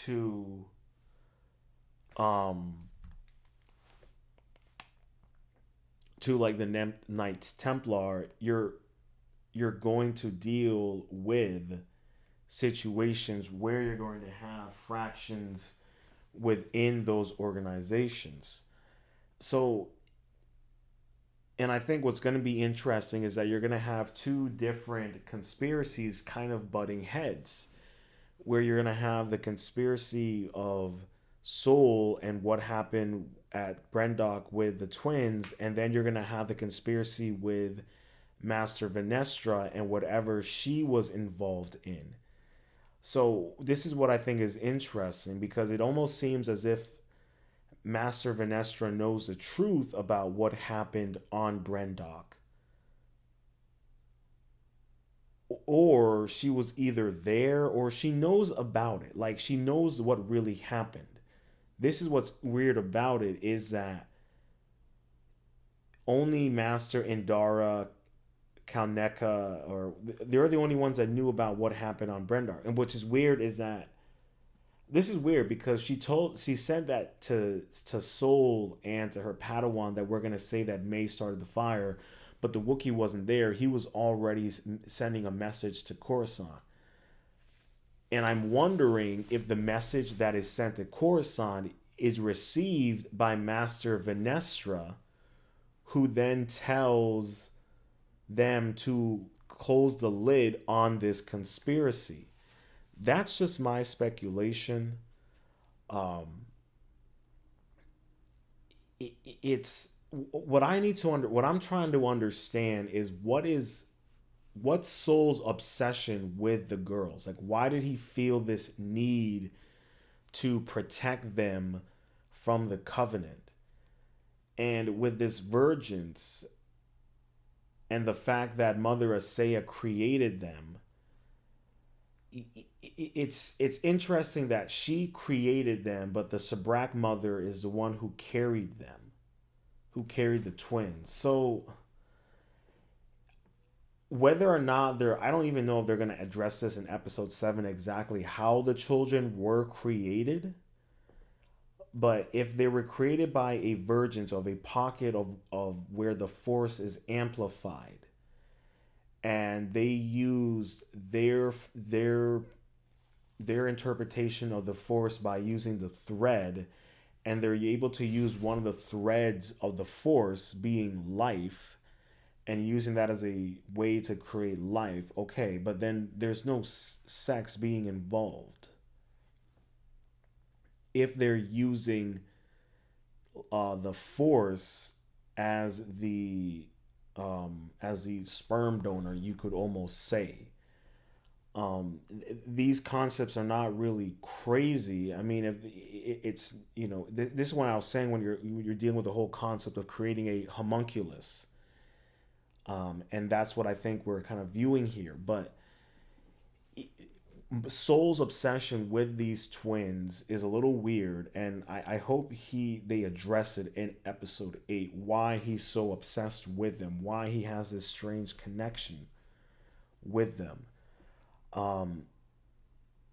um, to like the Knights Templar, you're going to deal with situations where you're going to have fractions within those organizations. So, and I think what's going to be interesting is that you're going to have two different conspiracies kind of butting heads, where you're going to have the conspiracy of Soul and what happened at Brendok with the twins, and then you're going to have the conspiracy with Master Venestra and whatever she was involved in. So, this is what I think is interesting because it almost seems as if Master Venestra knows the truth about what happened on Brendok. Or she was either there or she knows about it. Like she knows what really happened. This is what's weird about it is that only Master Indara, Kalneka, or they're the only ones that knew about what happened on Brendar. And which is weird is that this is weird because she said that to Soul and to her Padawan that we're gonna say that May started the fire, but the Wookiee wasn't there. He was already sending a message to Coruscant, and I'm wondering if the message that is sent to Coruscant is received by Master Venestra, who then tells them to close the lid on this conspiracy. That's just my speculation. Um, it's what I need to what I'm trying to understand is what's Soul's obsession with the girls? Like, why did he feel this need to protect them from the Covenant? And with this virgins and the fact that Mother Asaya created them, it's interesting that she created them, but the Sabrak mother is the one who carried them, who carried the twins. So whether or not they're, I don't even know if they're going to address this in episode 7 exactly how the children were created. But if they were created by a virgin of a pocket of where the force is amplified, and they use their interpretation of the force by using the thread, and they're able to use one of the threads of the force being life and using that as a way to create life, okay, but then there's no sex being involved if they're using the force as the sperm donor, you could almost say. These concepts are not really crazy. I mean, if it's this is what I was saying when you're dealing with the whole concept of creating a homunculus, and that's what I think we're kind of viewing here. But Soul's obsession with these twins is a little weird, and I hope they address it in episode 8, why he's so obsessed with them, why he has this strange connection with them.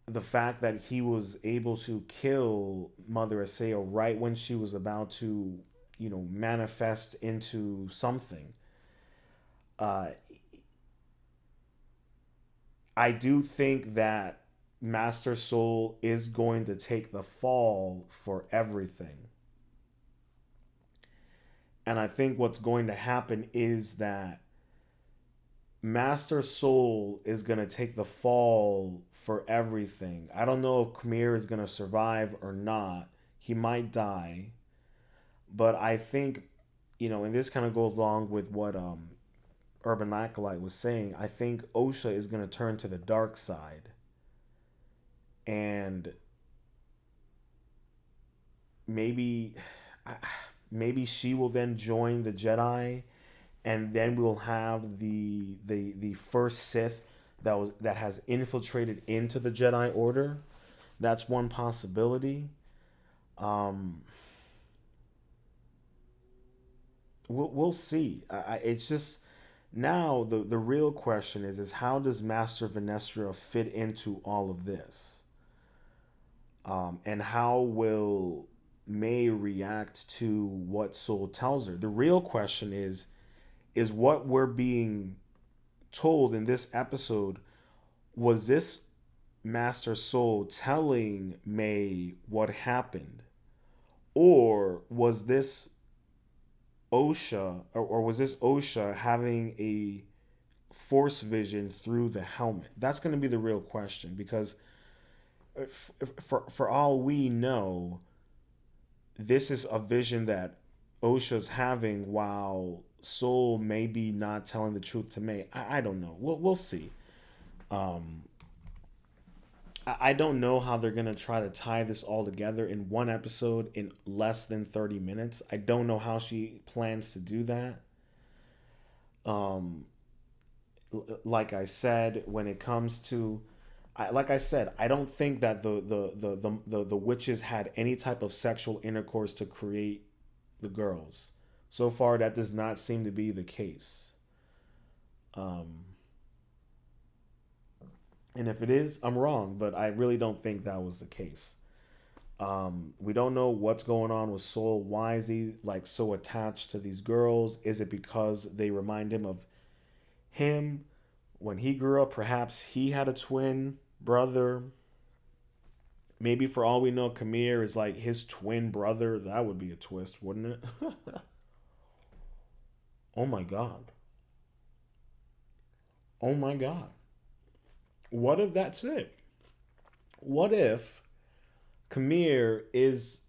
The fact that he was able to kill Mother Aseo right when she was about to, manifest into something. Uh, I do think that Master Soul is going to take the fall for everything. And I think what's going to happen is that Master Soul is going to take the fall for everything. I don't know if Khmer is going to survive or not. He might die. But I think, and this kind of goes along with what Urban Acolyte was saying. I think Osha is going to turn to the dark side. And maybe maybe she will then join the Jedi, and then we'll have the first Sith that has infiltrated into the Jedi Order. That's one possibility. We'll see. It's just now the real question is how does Master Venestra fit into all of this, and how will May react to what Soul tells her? The real question is what we're being told in this episode. Was this Master Soul telling May what happened, or was this Osha, or was this Osha having a force vision through the helmet? That's going to be the real question, because for all we know, this is a vision that Osha's having while Soul may be not telling the truth to May. I don't know. We'll see. I don't know how they're going to try to tie this all together in one episode in less than 30 minutes. I don't know how she plans to do that. Like I said, when it comes to, like I said, I don't think that the witches had any type of sexual intercourse to create the girls. So far, that does not seem to be the case. And if it is, I'm wrong, but I really don't think that was the case. We don't know what's going on with Soul. Why is he like so attached to these girls? Is it because they remind him of him when he grew up? Perhaps he had a twin brother. Maybe for all we know, Khmer is like his twin brother. That would be a twist, wouldn't it? Oh my God. Oh my God. What if that's it? What if Khmer is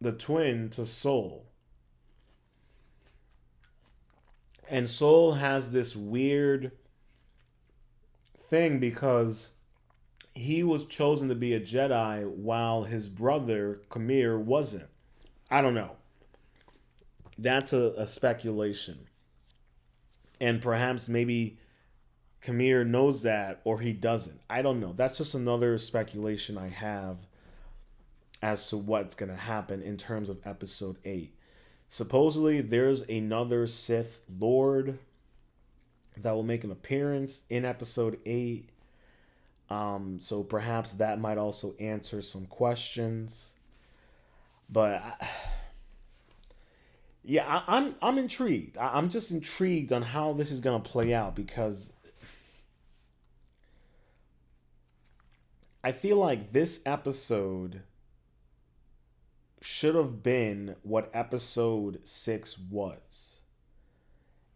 the twin to Soul? And Soul has this weird thing because he was chosen to be a Jedi while his brother Khmer wasn't. I don't know. That's a speculation. And perhaps maybe Khmer knows that or he doesn't. I don't know. That's just another speculation I have as to what's going to happen in terms of episode 8. Supposedly, there's another Sith Lord that will make an appearance in episode 8. So perhaps that might also answer some questions. But yeah, I'm intrigued. I'm just intrigued on how this is going to play out, because I feel like this episode should have been what episode 6 was.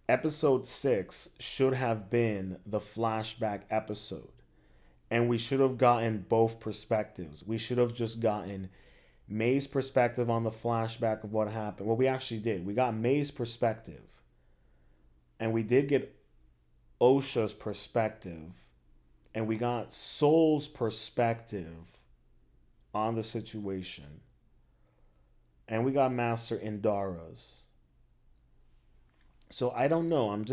Episode 6 should have been the flashback episode. And we should have gotten both perspectives. We should have just gotten May's perspective on the flashback of what happened. Well, we actually did. We got May's perspective. And we did get Osha's perspective. And we got Soul's perspective on the situation. And we got Master Indara's. So I don't know. I'm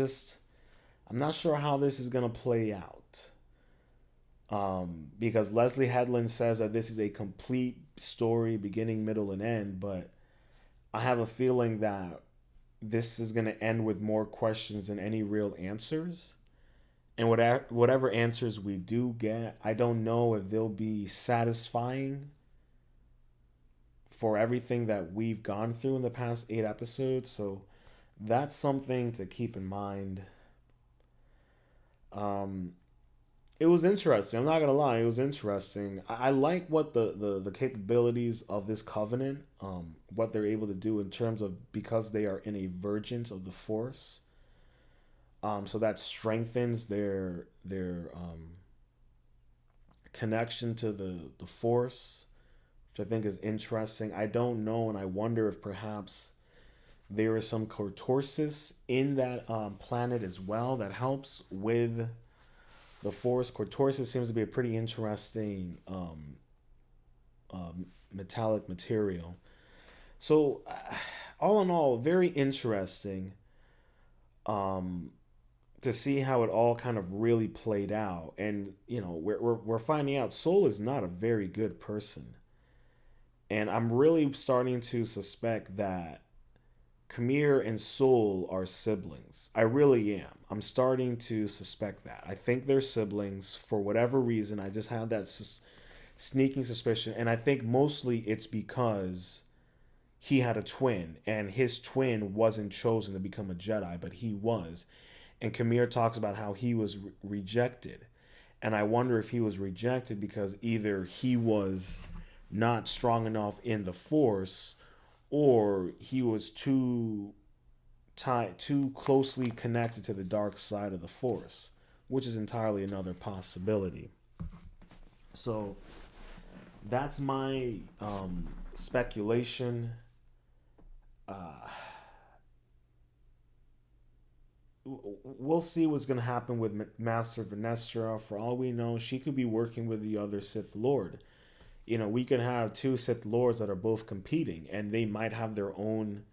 not sure how this is going to play out. Because Leslie Headland says that this is a complete story, beginning, middle, and end. But I have a feeling that this is going to end with more questions than any real answers. And whatever answers we do get, I don't know if they'll be satisfying for everything that we've gone through in the past 8 episodes. So that's something to keep in mind. Um, it was interesting. I'm not gonna lie, it was interesting. I like what the capabilities of this covenant, what they're able to do in terms of because they are in a vergence of the force. So that strengthens their connection to the force, which I think is interesting. I don't know, and I wonder if perhaps there is some cortorsis in that planet as well that helps with the force. Cortorsis seems to be a pretty interesting metallic material. So, all in all, very interesting um, to see how it all kind of really played out. And, we're finding out Soul is not a very good person. And I'm really starting to suspect that Khmer and Soul are siblings. I really am. I'm starting to suspect that. I think they're siblings for whatever reason. I just have that sneaking suspicion. And I think mostly it's because he had a twin, and his twin wasn't chosen to become a Jedi, but he was. And Khmer talks about how he was rejected. And I wonder if he was rejected because either he was not strong enough in the Force, or he was too closely connected to the dark side of the Force, which is entirely another possibility. So that's my speculation. Uh, we'll see what's going to happen with Master Venestra. For all we know, she could be working with the other Sith Lord. We could have two Sith Lords that are both competing, and they might have their own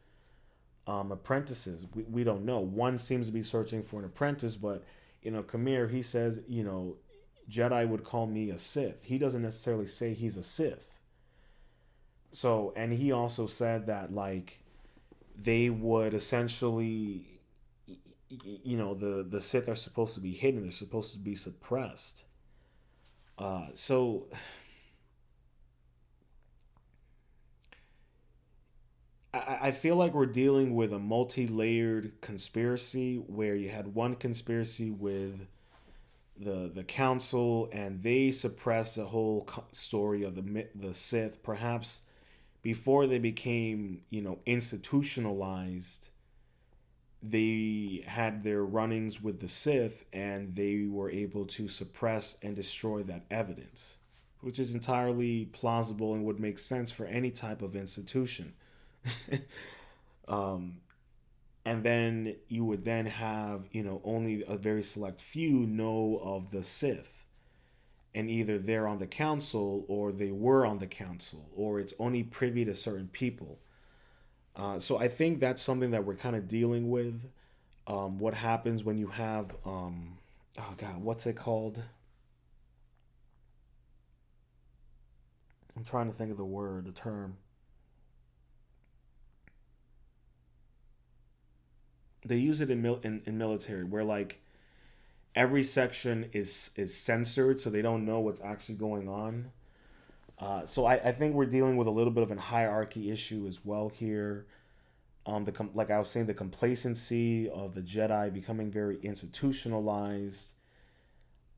apprentices. We don't know. One seems to be searching for an apprentice, but Khmer, he says, Jedi would call me a Sith. He doesn't necessarily say he's a Sith. So, and he also said that like they would essentially, the Sith are supposed to be hidden. They're supposed to be suppressed. So I feel like we're dealing with a multi-layered conspiracy where you had one conspiracy with the council, and they suppressed the whole story of the Sith. Perhaps before they became institutionalized, they had their runnings with the Sith, and they were able to suppress and destroy that evidence, which is entirely plausible and would make sense for any type of institution. um, and then you would then have only a very select few know of the Sith, and either they're on the council or they were on the council, or it's only privy to certain people. So I think that's something that we're kind of dealing with. What happens when you have oh god, what's it called? I'm trying to think of the term. They use it in military where like every section is censored, so they don't know what's actually going on. So I think we're dealing with a little bit of a hierarchy issue as well here. Like I was saying, the complacency of the Jedi becoming very institutionalized,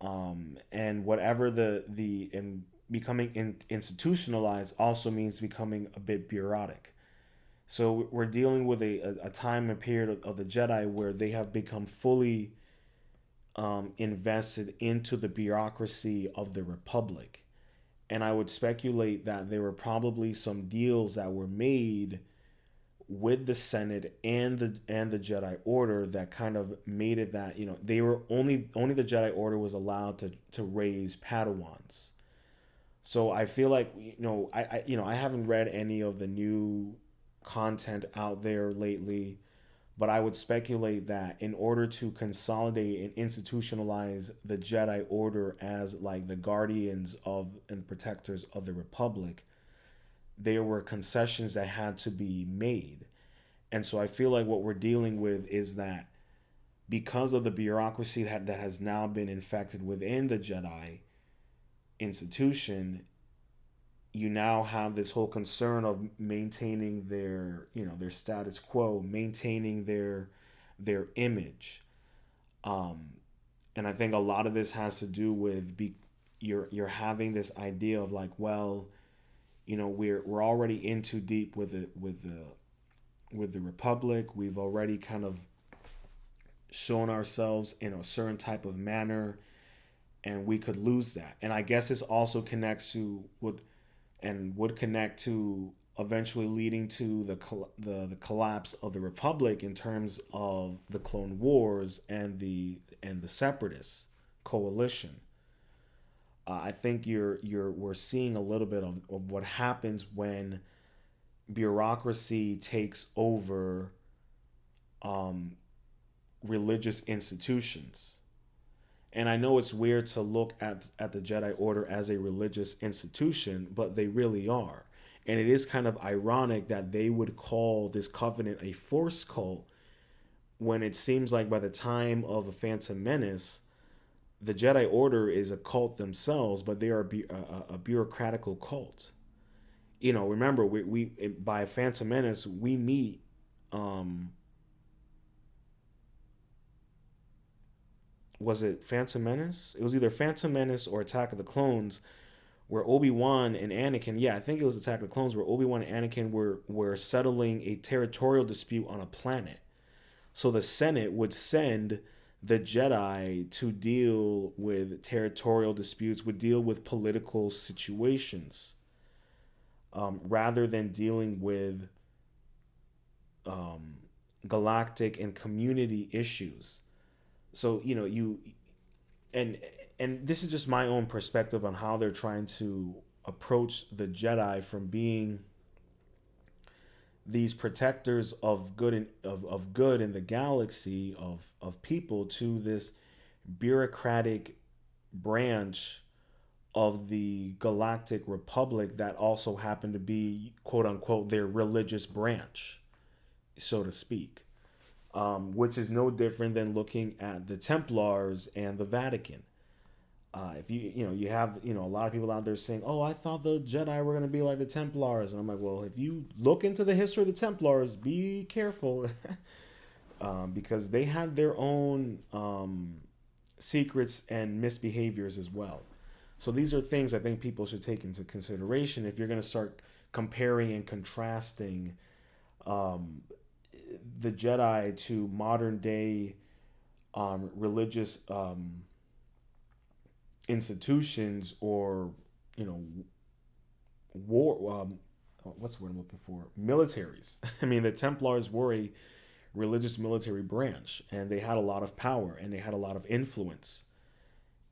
and whatever the and becoming institutionalized also means becoming a bit bureaucratic. So we're dealing with a time and period of the Jedi where they have become fully invested into the bureaucracy of the Republic. And I would speculate that there were probably some deals that were made with the Senate and the Jedi Order that kind of made it that they were only the Jedi Order was allowed to raise Padawans. So I feel like I haven't read any of the new content out there lately, But I would speculate that in order to consolidate and institutionalize the Jedi Order as like the guardians of and protectors of the Republic, there were concessions that had to be made. And so I feel like what we're dealing with is that because of the bureaucracy that has now been infected within the Jedi institution, you now have this whole concern of maintaining their, their status quo, maintaining their image. Um, and I think a lot of this has to do with you're having this idea of like, well, we're already in too deep with the Republic. We've already kind of shown ourselves in a certain type of manner, and we could lose that. And I guess this also connects to would connect to eventually leading to the collapse of the Republic in terms of the Clone Wars and the Separatist coalition. I think we're seeing a little bit of what happens when bureaucracy takes over um, religious institutions. And I know it's weird to look at the Jedi Order as a religious institution, but they really are. And it is kind of ironic that they would call this covenant a force cult when it seems like by the time of a Phantom Menace, the Jedi Order is a cult themselves, but they are a bureaucratical cult. Remember, we by Phantom Menace, we meet um, was it Phantom Menace? It was either Phantom Menace or Attack of the Clones, where Obi-Wan and Anakin, yeah, I think it was Attack of the Clones, where Obi-Wan and Anakin were settling a territorial dispute on a planet. So the Senate would send the Jedi to deal with territorial disputes, would deal with political situations, rather than dealing with um, galactic and community issues. So and and this is just my own perspective on how they're trying to approach the Jedi from being these protectors of good of good in the galaxy of people to this bureaucratic branch of the Galactic Republic that also happened to be quote unquote their religious branch, so to speak. Which is no different than looking at the Templars and the Vatican. If you have a lot of people out there saying, "Oh, I thought the Jedi were going to be like the Templars," and I'm like, well, if you look into the history of the Templars, be careful, because they had their own secrets and misbehaviors as well. So these are things I think people should take into consideration if you're going to start comparing and contrasting um, the Jedi to modern day religious institutions, or you know war what's the word I'm looking for, militaries. I mean, the Templars were a religious military branch, and they had a lot of power and they had a lot of influence,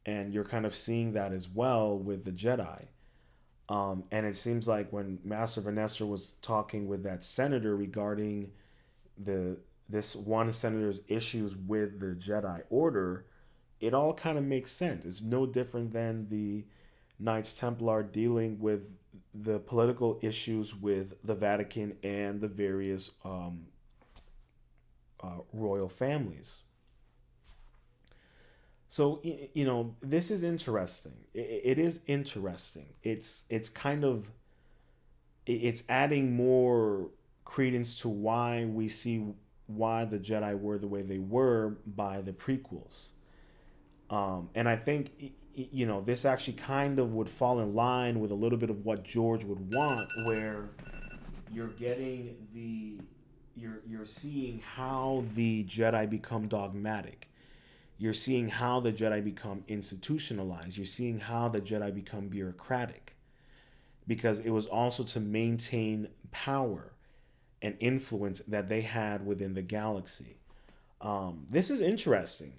and you're kind of seeing that as well with the Jedi. And it seems like when Master Vanessa was talking with that senator regarding the this one senator's issues with the Jedi Order, it all kind of makes sense. It's no different than the Knights Templar dealing with the political issues with the Vatican and the various royal families. So this is interesting. It is interesting. It's kind of it's adding more credence to why we see why the Jedi were the way they were by the prequels. And I think this actually kind of would fall in line with a little bit of what George would want, where you're getting you're seeing how the Jedi become dogmatic. You're seeing how the Jedi become institutionalized. You're seeing how the Jedi become bureaucratic, because it was also to maintain power and influence that they had within the galaxy. This is interesting.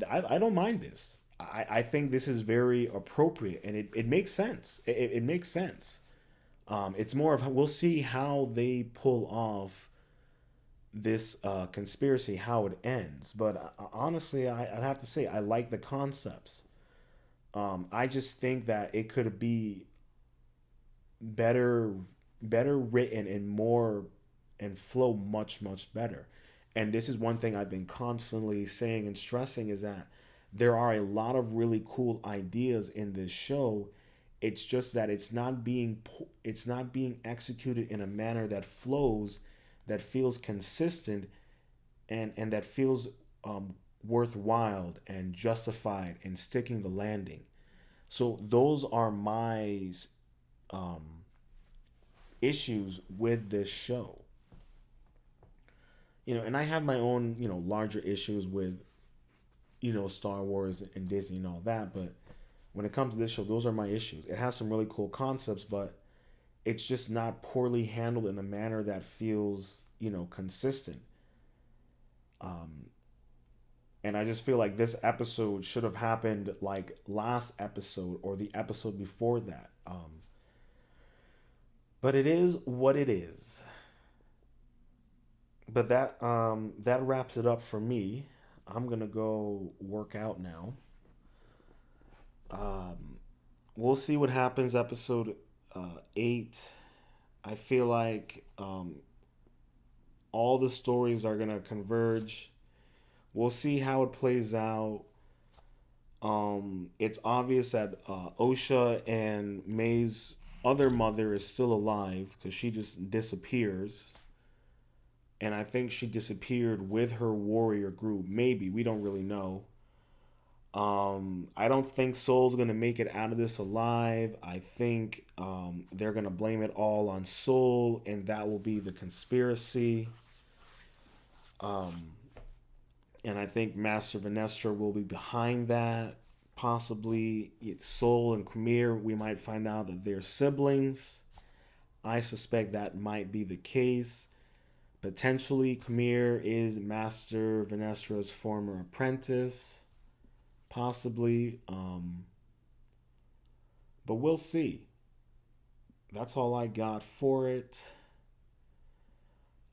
I don't mind this. I think this is very appropriate, and it makes sense. It makes sense. It's more of we'll see how they pull off this conspiracy, how it ends. But honestly, I'd have to say I like the concepts. I just think that it could be better better written and more and flow much better. And this is one thing I've been constantly saying and stressing is that there are a lot of really cool ideas in this show. It's just that it's not being executed in a manner that flows, that feels consistent, and that feels worthwhile and justified and sticking the landing. So those are my um, issues with this show. And I have my own, larger issues with, Star Wars and Disney and all that. But when it comes to this show, those are my issues. It has some really cool concepts, but it's just not poorly handled in a manner that feels, consistent. Um, and I just feel like this episode should have happened like last episode or the episode before that. But it is what it is. But that wraps it up for me. I'm gonna go work out now. Um, we'll see what happens. Episode 8. I feel like all the stories are gonna converge. We'll see how it plays out. It's obvious that Osha and May's other mother is still alive because she just disappears. And I think she disappeared with her warrior group. Maybe. We don't really know. I don't think Soul's gonna make it out of this alive. I think they're gonna blame it all on Soul, and that will be the conspiracy. Um, and I think Master Vanestra will be behind that. Possibly Soul and Khmer. We might find out that they're siblings. I suspect that might be the case. Potentially, Khmer is Master Vanestra's former apprentice. Possibly. But we'll see. That's all I got for it.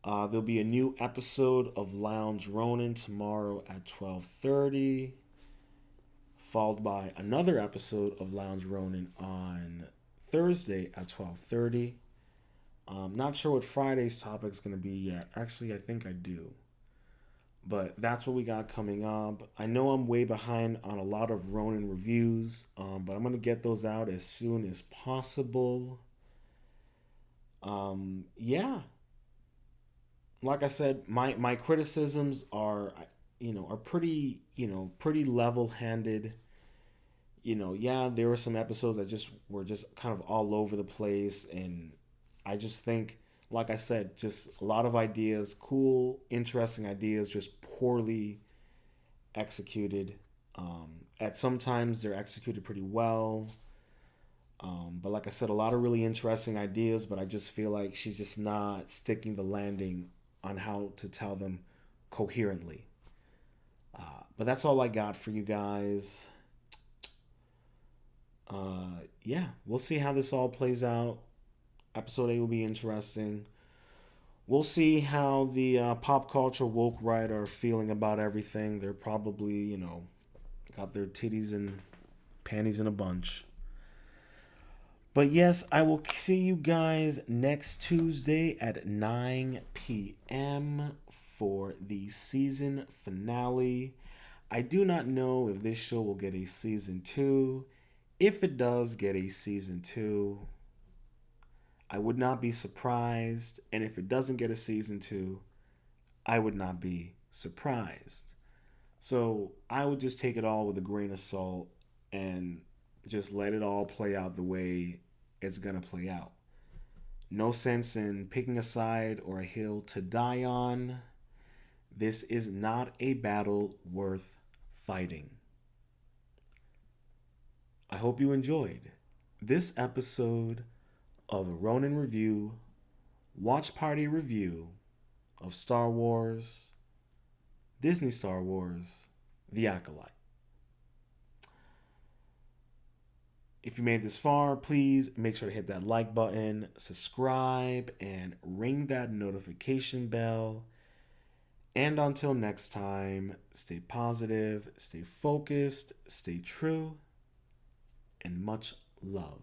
There'll be a new episode of Lounge Ronin tomorrow at 12:30, followed by another episode of Lounge Ronin on Thursday at 12:30. Not sure what Friday's topic is going to be yet. Actually, I think I do. But that's what we got coming up. I know I'm way behind on a lot of Ronin reviews, but I'm going to get those out as soon as possible. Yeah. Like I said, my criticisms are, are pretty, pretty level-handed. Yeah, there were some episodes that just were just kind of all over the place, and I just think, like I said, just a lot of ideas, cool, interesting ideas, just poorly executed. At sometimes they're executed pretty well. But like I said, a lot of really interesting ideas, but I just feel like she's just not sticking the landing on how to tell them coherently. But that's all I got for you guys. Yeah, we'll see how this all plays out. Episode 8 will be interesting. We'll see how the pop culture woke right are feeling about everything. They're probably, got their titties and panties in a bunch. But yes, I will see you guys next Tuesday at 9 p.m. for the season finale. I do not know if this show will get a season 2. If it does get a season 2, I would not be surprised. And if it doesn't get a season 2, I would not be surprised. So I would just take it all with a grain of salt and just let it all play out the way it's going to play out. No sense in picking a side or a hill to die on. This is not a battle worth fighting. I hope you enjoyed this episode of the Ronin Review Watch Party Review of Star Wars, Disney Star Wars, The Acolyte. If you made this far, please make sure to hit that like button, subscribe, and ring that notification bell. And until next time, stay positive, stay focused, stay true, and much love.